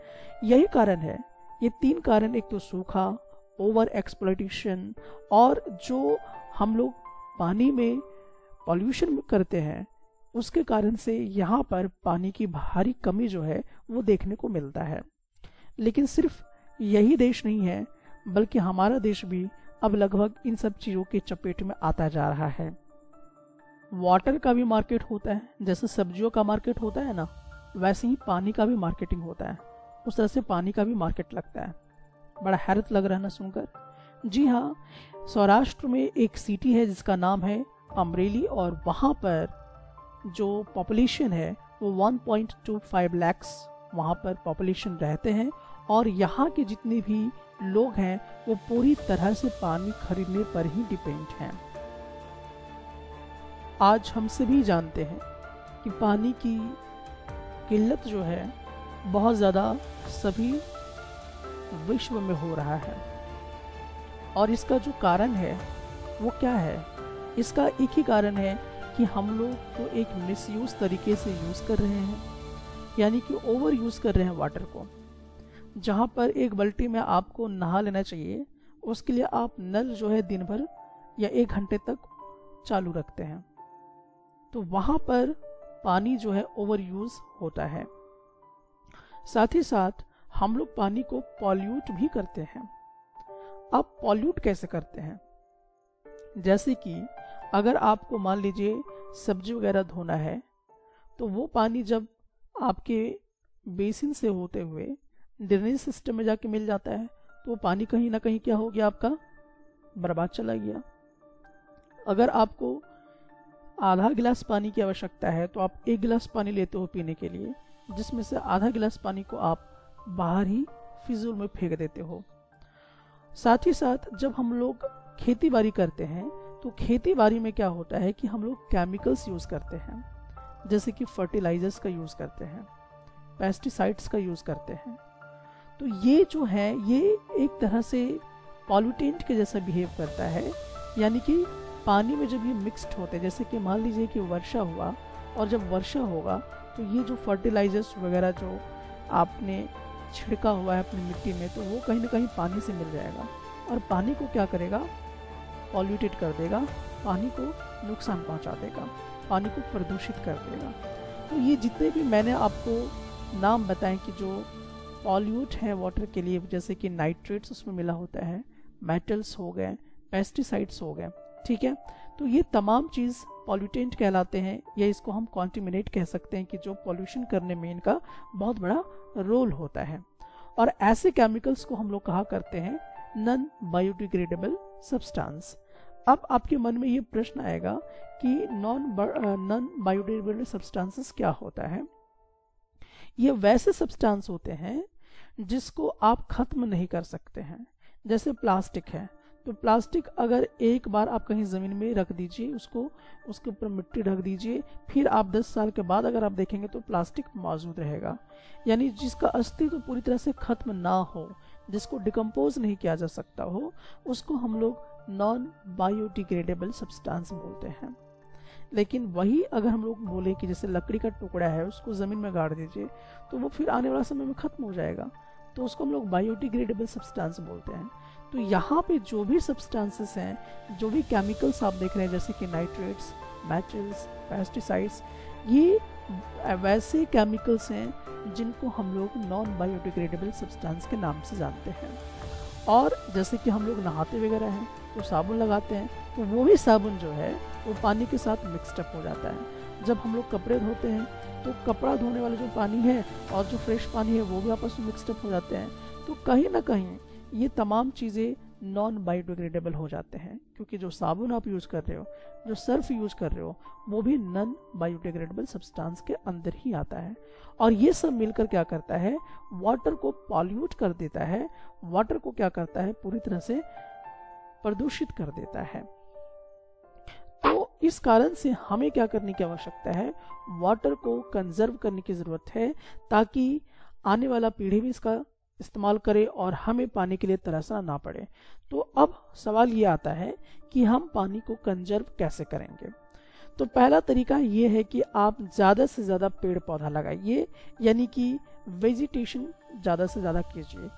यही कारण है, ये 3 कारण, एक तो सूखा, ओवर एक्सप्लॉयटेशन और जो हम लोग पानी में पॉल्यूशन करते हैं, उसके कारण से यहाँ पर पानी की भारी कमी जो है वो देखने को मिलता है। लेकिन सिर्फ यही देश नहीं है, बल्कि हमारा देश भी अब लगभग इन सब चीज़ों के चपेट में आता जा रहा है। वाटर का भी मार्केट होता है, जैसे सब्जियों का मार्केट होता है ना, वैसे ही पानी का भी मार्केटिंग होता है। उस तरह से पानी का भी मार्केट लगता है। बड़ा हैरत लग रहा है ना सुनकर। जी हाँ, सौराष्ट्र में एक सिटी है जिसका नाम है अमरेली, और वहाँ पर जो पॉपुलेशन है वो 1.25 लाख वहाँ पर पॉपुलेशन रहते हैं। और यहाँ के जितने भी लोग हैं वो पूरी तरह से पानी खरीदने पर ही डिपेंड हैं। आज हम सभी जानते हैं कि पानी की किल्लत जो है बहुत ज़्यादा सभी विश्व में हो रहा है। और इसका जो कारण है वो क्या है? इसका एक ही कारण है कि हम लोग को एक मिसयूज तरीके से यूज़ कर रहे हैं, यानी कि ओवर यूज़ कर रहे हैं वाटर को। जहाँ पर एक बाल्टी में आपको नहा लेना चाहिए, उसके लिए आप नल जो है दिन भर या 1 घंटे तक चालू रखते हैं, तो वहाँ पर पानी जो है ओवर यूज़ होता है। साथ ही साथ हम लोग पानी को पॉल्यूट भी करते हैं। अब पॉल्यूट कैसे करते हैं? जैसे कि अगर आपको मान लीजिए सब्जी वगैरह धोना है, तो वो पानी जब आपके बेसिन से होते हुए ड्रेनेज सिस्टम में जाके मिल जाता है, तो वो पानी कहीं ना कहीं क्या हो गया, आपका बर्बाद चला गया। अगर आपको आधा गिलास पानी की आवश्यकता है, तो आप 1 गिलास पानी लेते हो पीने के लिए, जिसमें से आधा गिलास पानी को आप बाहर ही फिजूल में फेंक देते हो। साथ ही साथ जब हम लोग खेती बाड़ी करते हैं, तो खेती बाड़ी में क्या होता है कि हम लोग केमिकल्स यूज़ करते हैं, जैसे कि फर्टिलाइजर्स का यूज़ करते हैं, पेस्टिसाइड्स का यूज़ करते हैं। तो ये जो है ये एक तरह से पॉल्यूटेंट के जैसा बिहेव करता है, यानी कि पानी में जब ये मिक्सड होते हैं, जैसे कि मान लीजिए कि वर्षा हुआ, और जब वर्षा होगा तो ये जो फर्टिलाइजर्स वगैरह जो आपने छिड़का हुआ है अपनी मिट्टी में, तो वो कहीं ना कहीं पानी से मिल जाएगा और पानी को क्या करेगा, पॉल्यूटेड कर देगा, पानी को नुकसान पहुंचा देगा, पानी को प्रदूषित कर देगा। तो ये जितने भी मैंने आपको नाम बताएं कि जो पॉल्यूट हैं वाटर के लिए, जैसे कि नाइट्रेट्स उसमें मिला होता है, मेटल्स हो गए, पेस्टिसाइड्स हो गए, ठीक है, तो ये तमाम चीज़ पॉल्यूटेंट कहलाते हैं, या इसको हम कॉन्टिमिनेट कह सकते हैं कि जो पॉल्यूशन करने में इनका बहुत बड़ा रोल होता है। और ऐसे केमिकल्स को हम लोग कहा करते हैं नॉन बायोडिग्रेडेबल सब्सटेंस। अब आपके मन में ये प्रश्न आएगा कि नॉन बायोडिग्रेडेबल सब्सटेंसेस क्या होता है? ये वैसे सब्सटेंस होते हैं जिसको आप खत्म नहीं कर सकते हैं। जैसे प्लास्टिक है, तो प्लास्टिक अगर एक बार आप कहीं ज़मीन में रख दीजिए, उसके ऊपर मिट्टी ढक दीजिए, फिर आप 10 साल के बाद अगर आप देखेंगे तो प्लास्टिक मौजूद रहेगा। यानी जिसका अस्तित्व पूरी तरह से खत्म ना हो, जिसको डिकम्पोज नहीं किया जा सकता हो, उसको हम लोग नॉन बायोडिग्रेडेबल सब्सटेंस बोलते हैं। लेकिन वही अगर हम लोग बोले कि जैसे लकड़ी का टुकड़ा है, उसको ज़मीन में गाड़ दीजिए, तो वो फिर आने वाला समय में ख़त्म हो जाएगा, तो उसको हम लोग बायोडिग्रेडेबल सब्सटेंस बोलते हैं। तो यहाँ पे जो भी सब्सटेंसेस हैं, जो भी केमिकल्स आप देख रहे हैं, जैसे कि नाइट्रेट्स, मेटल्स, पेस्टिसाइड्स, ये वैसे केमिकल्स हैं जिनको हम लोग नॉन बायोडिग्रेडेबल सब्सटेंस के नाम से जानते हैं। और जैसे कि हम लोग नहाते वगैरह हैं तो साबुन लगाते हैं, तो वो भी साबुन जो है वो पानी के साथ मिक्सडअप हो जाता है। जब हम लोग कपड़े धोते हैं तो कपड़ा धोने वाला जो पानी है और जो फ्रेश पानी है वो भी आपस में मिक्सडअप हो जाते हैं। तो कहीं ना कहीं ये तमाम चीज़ें नॉन बायोडिग्रेडेबल हो जाते हैं, क्योंकि जो साबुन आप यूज़ कर रहे हो, जो सर्फ यूज़ कर रहे हो, वो भी नॉन बायोडिग्रेडेबल सब्सटेंस के अंदर ही आता है। और ये सब मिलकर क्या करता है, वाटर को पॉल्यूट कर देता है, वाटर को क्या करता है, पूरी तरह से प्रदूषित कर देता है। तो इस कारण से हमें क्या करने की आवश्यकता है, वाटर को कंजर्व करने की ज़रूरत है, ताकि आने वाला पीढ़ी भी इसका इस्तेमाल करे और हमें पानी के लिए तरसना ना पड़े। तो अब सवाल ये आता है कि हम पानी को कंजर्व कैसे करेंगे। तो पहला तरीका ये है कि आप ज़्यादा से ज़्यादा पेड़ पौधा लगाइए, यानी कि वेजिटेशन ज़्यादा से ज़्यादा कीजिए।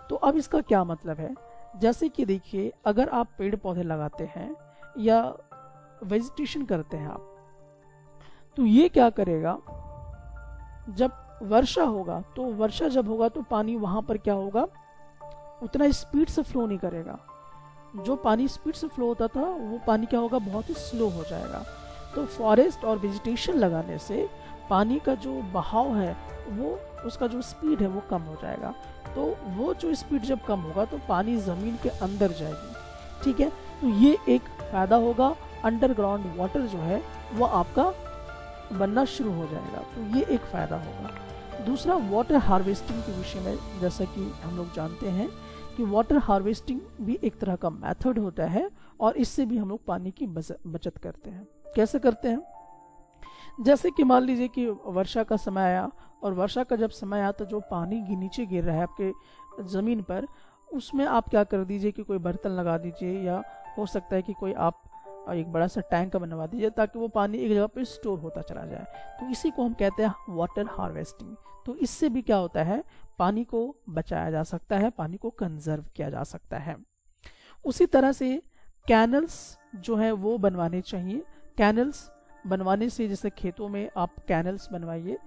तो अब इसका क्या मतलब है, जैसे कि देखिए, अगर आप पेड़ पौधे लगाते हैं या वेजिटेशन करते हैं आप, तो ये क्या करेगा, जब वर्षा होगा तो वर्षा जब होगा तो पानी वहाँ पर क्या होगा, उतना स्पीड से फ्लो नहीं करेगा। जो पानी स्पीड से फ्लो होता था वो पानी क्या होगा, बहुत ही स्लो हो जाएगा। तो फॉरेस्ट और वेजिटेशन लगाने से पानी का जो बहाव है, वो उसका जो स्पीड है वो कम हो जाएगा। तो वो जो स्पीड जब कम होगा तो पानी ज़मीन के अंदर जाएगी, ठीक है। तो ये एक फ़ायदा होगा, अंडरग्राउंड वाटर जो है वो आपका बनना शुरू हो जाएगा, तो ये एक फ़ायदा होगा। दूसरा, वाटर हार्वेस्टिंग के विषय में, जैसा कि हम लोग जानते हैं कि वाटर हार्वेस्टिंग भी एक तरह का मेथड होता है और इससे भी हम लोग पानी की बचत करते हैं। कैसे करते हैं, जैसे कि मान लीजिए कि वर्षा का समय आया, और वर्षा का जब समय आया तो जो पानी नीचे गिर रहा है आपके ज़मीन पर, उसमें आप क्या कर दीजिए कि कोई बर्तन लगा दीजिए, या हो सकता है कि कोई आप एक बड़ा सा टैंक बनवा दीजिए, ताकि वो पानी एक जगह पे स्टोर होता चला जाए। तो इसी को हम कहते हैं वाटर हार्वेस्टिंग। तो इससे भी क्या होता है, पानी को बचाया जा सकता है, पानी को कंजर्व किया जा सकता है। उसी तरह से कैनल्स जो है वो बनवाने चाहिए। कैनल्स बनवाने से, जैसे खेतों में आप कैनल्स बनवाइए,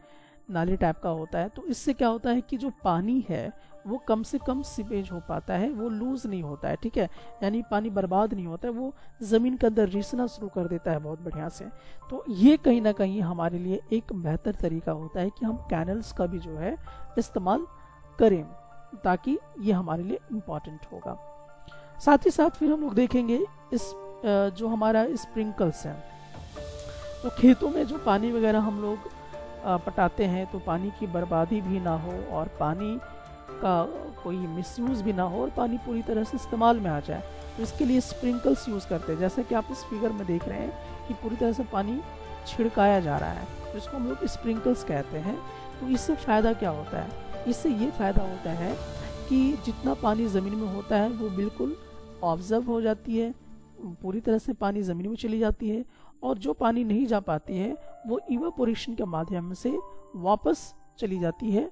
नाली टाइप का होता है, तो इससे क्या होता है कि जो पानी है वो कम से कम सीपेज हो पाता है, वो लूज नहीं होता है, ठीक है, यानी पानी बर्बाद नहीं होता है, वो ज़मीन के अंदर रिसना शुरू कर देता है बहुत बढ़िया से। तो ये कहीं ना कहीं हमारे लिए एक बेहतर तरीका होता है कि हम कैनल्स का भी जो है इस्तेमाल करें, ताकि ये हमारे लिए इम्पॉर्टेंट होगा। साथ ही साथ फिर हम लोग देखेंगे इस जो हमारा स्प्रिंकल्स है, तो खेतों में जो पानी वगैरह हम लोग पटाते हैं, तो पानी की बर्बादी भी ना हो और पानी का कोई मिसयूज़ भी ना हो और पानी पूरी तरह से इस्तेमाल में आ जाए। तो इसके लिए स्प्रिंकल्स यूज़ करते हैं, जैसे कि आप इस फिगर में देख रहे हैं कि पूरी तरह से पानी छिड़काया जा रहा है, तो इसको हम लोग स्प्रिंकल्स कहते हैं। तो इससे फ़ायदा क्या होता है, इससे ये फ़ायदा होता है कि जितना पानी ज़मीन में होता है वो बिल्कुल ऑब्जर्व हो जाती है, पूरी तरह से पानी ज़मीन में चली जाती है, और जो पानी नहीं जा पाती है वो इवापोरेशन के माध्यम से वापस चली जाती है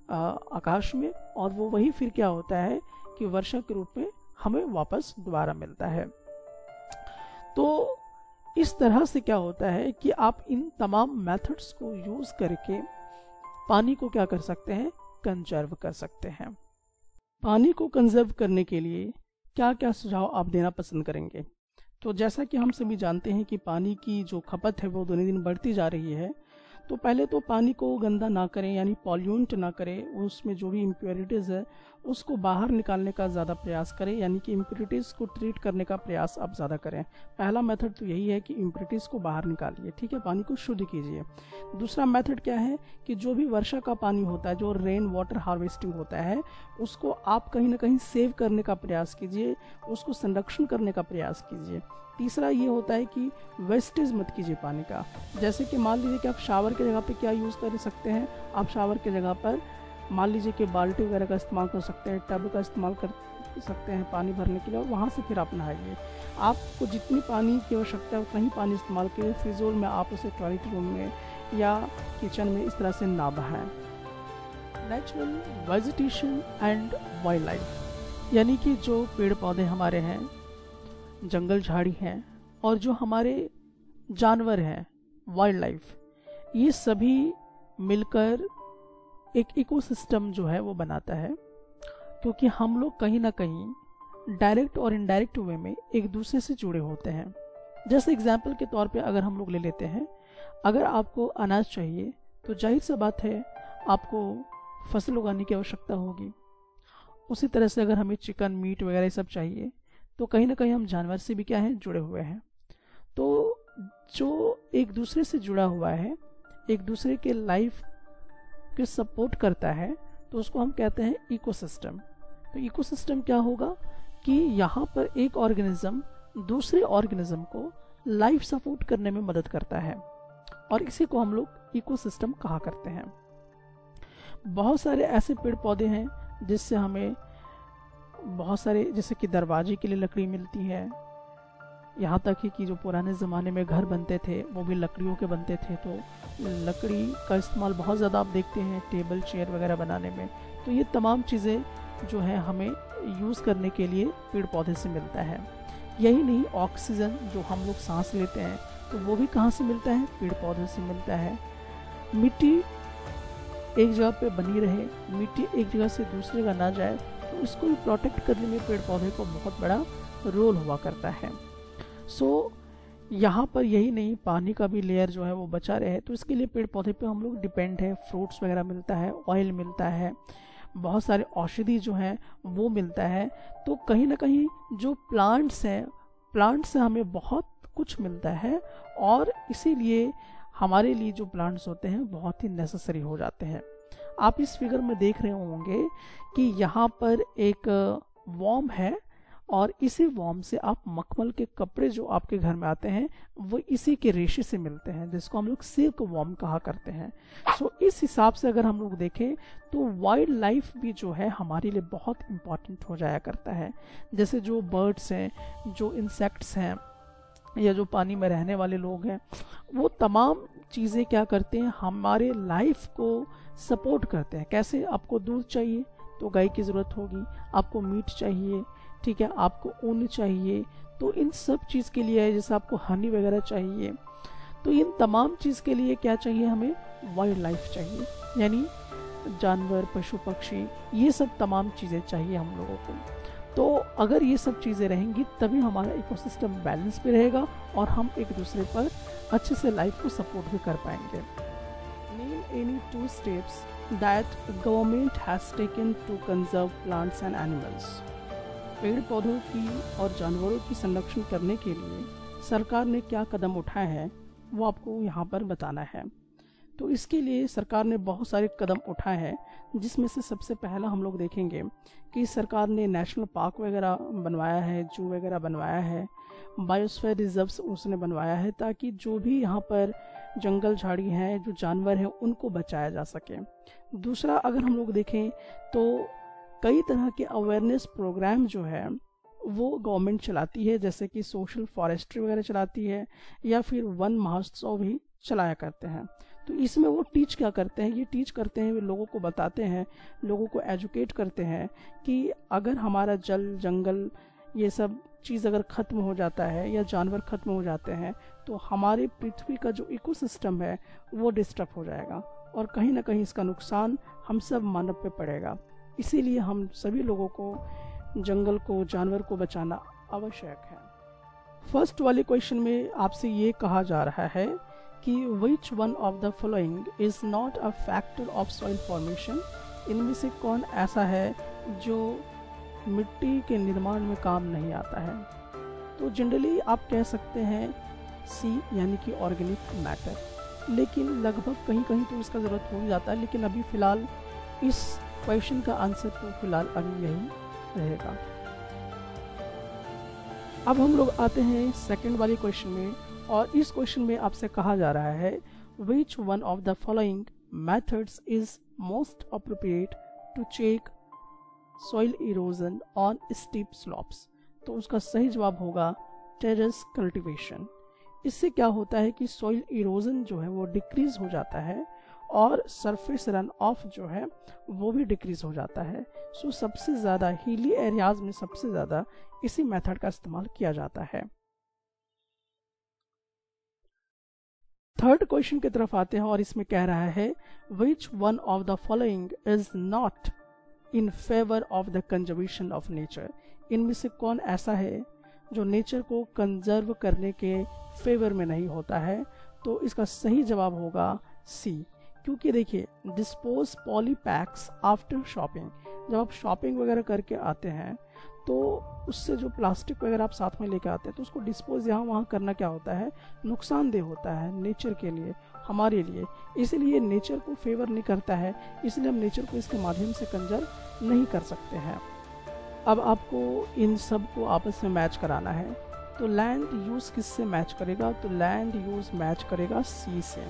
आकाश में, और वो वही फिर क्या होता है कि वर्षा के रूप में हमें वापस दोबारा मिलता है। तो इस तरह से क्या होता है कि आप इन तमाम मेथड्स को यूज़ करके पानी को क्या कर सकते हैं, कंजर्व कर सकते हैं। पानी को कंजर्व करने के लिए क्या क्या सुझाव आप देना पसंद करेंगे। तो जैसा कि हम सभी जानते हैं कि पानी की जो खपत है वो दिन दिन बढ़ती जा रही है, तो पहले तो पानी को गंदा ना करें, यानी पॉल्यूंट ना करें, उसमें जो भी इम्प्योरिटीज़ है उसको बाहर निकालने का ज़्यादा प्रयास करें, यानी कि इम्प्योरिटीज़ को ट्रीट करने का प्रयास आप ज़्यादा करें। पहला मेथड तो यही है कि इम्प्योरिटीज़ को बाहर निकालिए, ठीक है, पानी को शुद्ध कीजिए। दूसरा मेथड क्या है कि जो भी वर्षा का पानी होता है, जो रेन वाटर हार्वेस्टिंग होता है, उसको आप कहीं ना कहीं सेव करने का प्रयास कीजिए, उसको संरक्षण करने का प्रयास कीजिए। तीसरा ये होता है कि वेस्टेज मत कीजिए पानी का। जैसे कि मान लीजिए कि आप शावर की जगह पे क्या यूज़ कर सकते हैं, आप शावर की जगह पर मान लीजिए कि बाल्टी वगैरह का इस्तेमाल कर सकते हैं, टब का इस्तेमाल कर सकते हैं पानी भरने के लिए, और वहाँ से फिर आप नहाइए। आपको जितनी पानी की आवश्यकता है उतना ही पानी इस्तेमाल कीजिए, फिजूल में आप उसे टॉयलेट रूम में या किचन में इस तरह से ना बहाएं। Natural vegetation and wildlife, यानी कि जो पेड़ पौधे हमारे हैं, जंगल झाड़ी हैं, और जो हमारे जानवर हैं, वाइल्ड लाइफ, ये सभी मिलकर एक इकोसिस्टम जो है वो बनाता है। क्योंकि हम लोग कहीं ना कहीं डायरेक्ट और इनडायरेक्ट वे में एक दूसरे से जुड़े होते हैं। जैसे एग्जाम्पल के तौर पे अगर हम लोग ले लेते हैं, अगर आपको अनाज चाहिए तो जाहिर सी बात है आपको फसल उगाने की आवश्यकता होगी। उसी तरह से अगर हमें चिकन, मीट वगैरह सब चाहिए तो कहीं ना कहीं हम जानवर से भी क्या हैं, जुड़े हुए हैं। तो जो एक दूसरे से जुड़ा हुआ है, एक दूसरे के लाइफ के सपोर्ट करता है, तो उसको हम कहते हैं इकोसिस्टम। तो इकोसिस्टम क्या होगा कि यहाँ पर एक ऑर्गेनिज्म दूसरे ऑर्गेनिज्म को लाइफ सपोर्ट करने में मदद करता है, और इसी को हम लोग इकोसिस्टम कहा करते हैं। बहुत सारे ऐसे पेड़ पौधे हैं जिससे हमें बहुत सारे, जैसे कि दरवाजे के लिए लकड़ी मिलती है, यहाँ तक कि जो पुराने ज़माने में घर बनते थे वो भी लकड़ियों के बनते थे, तो लकड़ी का इस्तेमाल बहुत ज़्यादा आप देखते हैं टेबल चेयर वगैरह बनाने में। तो ये तमाम चीज़ें जो है हमें यूज़ करने के लिए पेड़ पौधे से मिलता है। यही नहीं, ऑक्सीजन जो हम लोग सांस लेते हैं तो वो भी कहाँ से मिलता है, पेड़ पौधे से मिलता है। मिट्टी एक जगह पे बनी रहे, मिट्टी एक जगह से दूसरी जगह ना जाए, तो इसको भी प्रोटेक्ट करने में पेड़ पौधे को बहुत बड़ा रोल हुआ करता है। यहाँ पर यही नहीं, पानी का भी लेयर जो है वो बचा रहे, तो इसके लिए पेड़ पौधे पे हम लोग डिपेंड है। फ्रूट्स वगैरह मिलता है, ऑयल मिलता है, बहुत सारे औषधि जो है वो मिलता है। तो कहीं ना कहीं जो प्लांट्स हैं, प्लांट से हमें बहुत कुछ मिलता है, और इसीलिए हमारे लिए जो प्लांट्स होते हैं बहुत ही नेसेसरी हो जाते हैं। आप इस फिगर में देख रहे होंगे कि यहाँ पर एक वॉर्म है, और इसी वॉर्म से आप मखमल के कपड़े जो आपके घर में आते हैं वो इसी के रेशे से मिलते हैं, जिसको हम लोग सिल्क वॉर्म कहा करते हैं। सो इस हिसाब से अगर हम लोग देखें तो वाइल्ड लाइफ भी जो है हमारे लिए बहुत इम्पॉर्टेंट हो जाया करता है। जैसे जो बर्ड्स हैं, जो इंसेक्ट्स हैं, या जो पानी में रहने वाले लोग हैं, वो तमाम चीज़ें क्या करते हैं, हमारे लाइफ को सपोर्ट करते हैं। कैसे? आपको दूध चाहिए तो गाय की ज़रूरत होगी, आपको मीट चाहिए, ठीक है, आपको ऊन चाहिए, तो इन सब चीज़ के लिए, जैसे आपको हनी वगैरह चाहिए, तो इन तमाम चीज़ के लिए क्या चाहिए, हमें वाइल्ड लाइफ चाहिए, यानी जानवर, पशु पक्षी, ये सब तमाम चीज़ें चाहिए हम लोगों को। तो अगर ये सब चीज़ें रहेंगी तभी हमारा इकोसिस्टम बैलेंस पे रहेगा और हम एक दूसरे पर अच्छे से लाइफ को सपोर्ट भी कर पाएंगे। Name any 2 steps that government has taken to conserve plants and animals. पेड़ पौधों की और जानवरों की संरक्षण करने के लिए सरकार ने क्या कदम उठाए हैं वो आपको यहाँ पर बताना है। तो इसके लिए सरकार ने बहुत सारे कदम उठाए हैं, जिसमें से सबसे पहला हम लोग देखेंगे कि सरकार ने नेशनल पार्क वगैरह बनवाया है, जू वगैरह बनवाया है, बायोस्फीयर रिजर्व्स उसने बनवाया है, ताकि जो भी यहाँ पर जंगल झाड़ी हैं, जो जानवर हैं, उनको बचाया जा सके। दूसरा, अगर हम लोग देखें तो कई तरह के अवेयरनेस प्रोग्राम जो है वो गवर्नमेंट चलाती है, जैसे कि सोशल फॉरेस्ट्री वगैरह चलाती है, या फिर वन महोत्सव भी चलाया करते हैं। तो इसमें वो टीच क्या करते हैं, ये टीच करते हैं, वे लोगों को बताते हैं, लोगों को एजुकेट करते हैं कि अगर हमारा जल, जंगल, ये सब चीज़ अगर ख़त्म हो जाता है या जानवर ख़त्म हो जाते हैं तो हमारे पृथ्वी का जो इकोसिस्टम है वो डिस्टर्ब हो जाएगा, और कहीं ना कहीं इसका नुकसान हम सब मानव पे पड़ेगा। इसीलिए हम सभी लोगों को जंगल को, जानवर को बचाना आवश्यक है। फर्स्ट वाले क्वेश्चन में आपसे ये कहा जा रहा है कि विच one of the following is not a factor of soil formation. इनमें से कौन ऐसा है जो मिट्टी के निर्माण में काम नहीं आता है। तो जनरली आप कह सकते हैं सी, यानी कि ऑर्गेनिक मैटर, लेकिन लगभग कहीं कहीं तो इसका ज़रूरत हो जाता है, लेकिन अभी फ़िलहाल इस क्वेश्चन का आंसर तो फिलहाल अभी यही रहेगा। अब हम लोग आते हैं सेकंड वाले क्वेश्चन में, और इस क्वेश्चन में आपसे कहा जा रहा है which one of the following methods is most appropriate to check soil erosion on steep slopes. तो उसका सही जवाब होगा टेरेस कल्टीवेशन। इससे क्या होता है कि सॉइल इरोजन जो है वो डिक्रीज हो जाता है और सरफेस रन ऑफ जो है वो भी डिक्रीज हो जाता है। सो सबसे ज़्यादा हिली एरियाज में सबसे ज़्यादा इसी मेथड का इस्तेमाल किया जाता है। थर्ड क्वेश्चन की तरफ आते हैं, और इसमें कह रहा है which one of the following is not in favour of the conservation of nature. इनमें से कौन ऐसा है जो नेचर को कंजर्व करने के फेवर में नहीं होता है। तो इसका सही जवाब होगा सी, क्योंकि देखिए डिस्पोज पॉलीपैक्स आफ्टर शॉपिंग। जब आप शॉपिंग वगैरह करके आते हैं तो उससे जो प्लास्टिक वगैरह आप साथ में लेके आते हैं तो उसको डिस्पोज यहाँ वहाँ करना क्या होता है, नुकसानदेह होता है नेचर के लिए, हमारे लिए। इसलिए नेचर को फेवर नहीं करता है, इसलिए हम नेचर को इसके माध्यम से कंजर्व नहीं कर सकते हैं। अब आपको इन सब को आपस में मैच कराना है। तो लैंड यूज़ किससे मैच करेगा, तो लैंड यूज़ मैच करेगा सी से,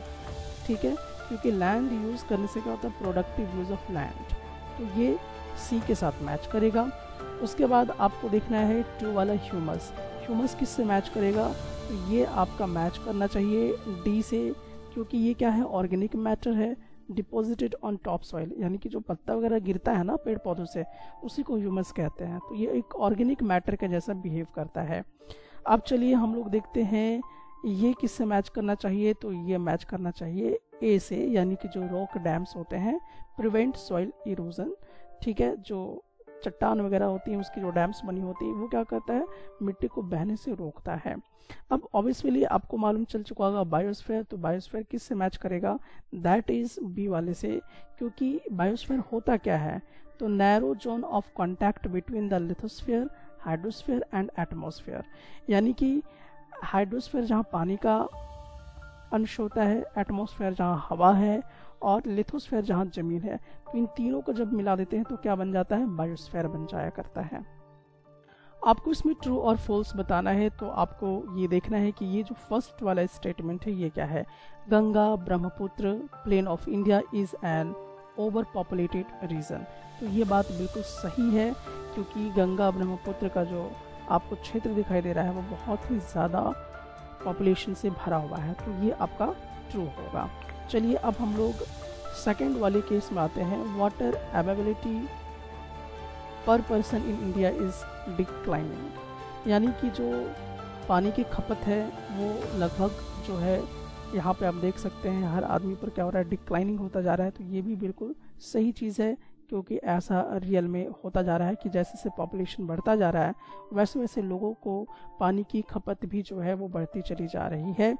ठीक है, क्योंकि लैंड यूज़ करने से क्या होता है, प्रोडक्टिव यूज़ ऑफ लैंड, तो ये सी के साथ मैच करेगा। उसके बाद आपको देखना है 2 वाला ह्यूमस, ह्यूमस किससे मैच करेगा, तो ये आपका मैच करना चाहिए डी से, क्योंकि ये क्या है, ऑर्गेनिक मैटर है, डिपॉजिटेड ऑन टॉप सॉइल, यानी कि जो पत्ता वगैरह गिरता है ना पेड़ पौधों से, उसी को ह्यूमस कहते हैं, तो ये एक ऑर्गेनिक मैटर के जैसा बिहेव करता है। अब चलिए हम लोग देखते हैं ये किससे मैच करना चाहिए, तो ये मैच करना चाहिए ए से, यानी कि जो रॉक डैम्स होते हैं, प्रिवेंट सॉइल इरोजन, ठीक है, जो चट्टान वगैरह होती हैं उसकी जो डैम्स बनी होती है वो क्या करता है, मिट्टी को बहने से रोकता है। अब ऑब्वियसली आपको मालूम चल चुका होगा बायोस्फीयर, तो बायोस्फीयर किससे मैच करेगा, दैट इज बी वाले से, क्योंकि बायोस्फीयर होता क्या है, तो narrow zone of contact between the lithosphere, hydrosphere and atmosphere, यानी कि हाइड्रोस्फीयर जहाँ पानी का अंश होता है, एटमॉस्फेयर जहाँ हवा है, और लिथोस्फीयर जहाँ जमीन है, तो इन तीनों को जब मिला देते हैं तो क्या बन जाता है, बायोस्फीयर बन जाया करता है। आपको इसमें ट्रू और फॉल्स बताना है, तो आपको ये देखना है कि ये जो फर्स्ट वाला स्टेटमेंट है ये क्या है, Ganga Brahmaputra plain of India is an over populated region, तो ये बात बिल्कुल सही है, क्योंकि गंगा ब्रह्मपुत्र का जो आपको क्षेत्र दिखाई दे रहा है वो बहुत ही ज़्यादा पॉपुलेशन से भरा हुआ है, तो ये आपका ट्रू होगा। चलिए अब हम लोग सेकेंड वाले केस में आते हैं, वाटर अवेलेबिलिटी पर person in India is declining, यानी कि जो पानी की खपत है वो लगभग जो है, यहाँ पे आप देख सकते हैं हर आदमी पर क्या हो रहा है, डिक्लाइनिंग होता जा रहा है, तो ये भी बिल्कुल सही चीज़ है, क्योंकि ऐसा रियल में होता जा रहा है कि जैसे जैसे पॉपुलेशन बढ़ता जा रहा है वैसे वैसे लोगों को पानी की खपत भी जो है वो बढ़ती चली जा रही है,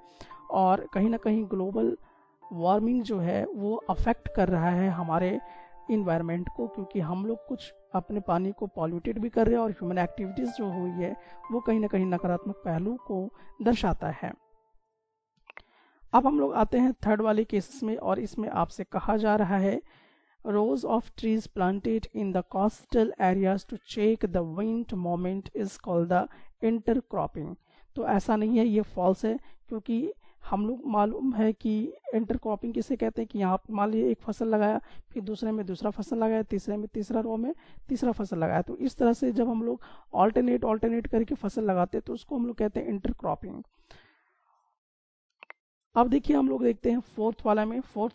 और कहीं ना कहीं ग्लोबल वार्मिंग जो है वो अफेक्ट कर रहा है हमारे इन्वायरमेंट को, क्योंकि हम लोग कुछ अपने पानी को पॉल्यूटेड भी कर रहे हैं, और ह्यूमन एक्टिविटीज़ जो हुई है वो कहीं ना कहीं नकारात्मक पहलू को दर्शाता है। अब हम लोग आते हैं थर्ड वाले केसेस में, और इसमें आपसे कहा जा रहा है rows of trees planted in the coastal areas to check the wind movement is called the intercropping, तो ऐसा नहीं है, ये फॉल्स है, क्योंकि हम लोग मालूम है कि इंटरक्रॉपिंग किसे कहते हैं, कि यहाँ मान लीजिए एक फसल लगाया, फिर दूसरे में दूसरा फसल लगाया, तीसरे में तीसरा रो में तीसरा फसल लगाया, तो इस तरह से जब हम लोग ऑल्टरनेट करके फसल लगाते हैं तो उसको हम लोग कहते हैं इंटरक्रॉपिंग। अब देखिए हम लोग देखते हैं फोर्थ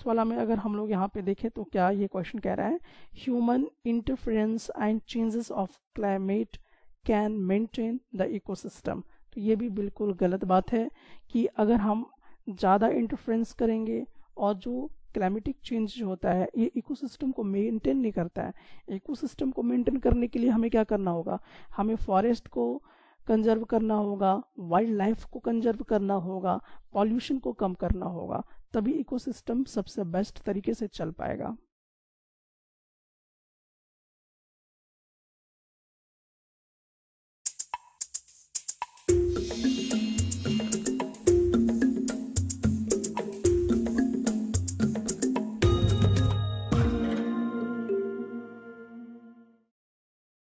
वाला में अगर हम लोग यहाँ पे देखें तो क्या ये क्वेश्चन कह रहा है, human interference and changes of climate can maintain the ecosystem, तो ये भी बिल्कुल गलत बात है कि अगर हम ज़्यादा इंटरफेरेंस करेंगे और जो क्लाइमेटिक चेंज जो होता है ये इकोसिस्टम को मेंटेन नहीं करता है। इकोसिस्टम को मेंटेन करने के लिए हमें क्या करना होगा, हमें फॉरेस्ट को कंजर्व करना होगा, वाइल्ड लाइफ को कंजर्व करना होगा, पॉल्यूशन को कम करना होगा, तभी इकोसिस्टम सबसे बेस्ट तरीके से चल पाएगा।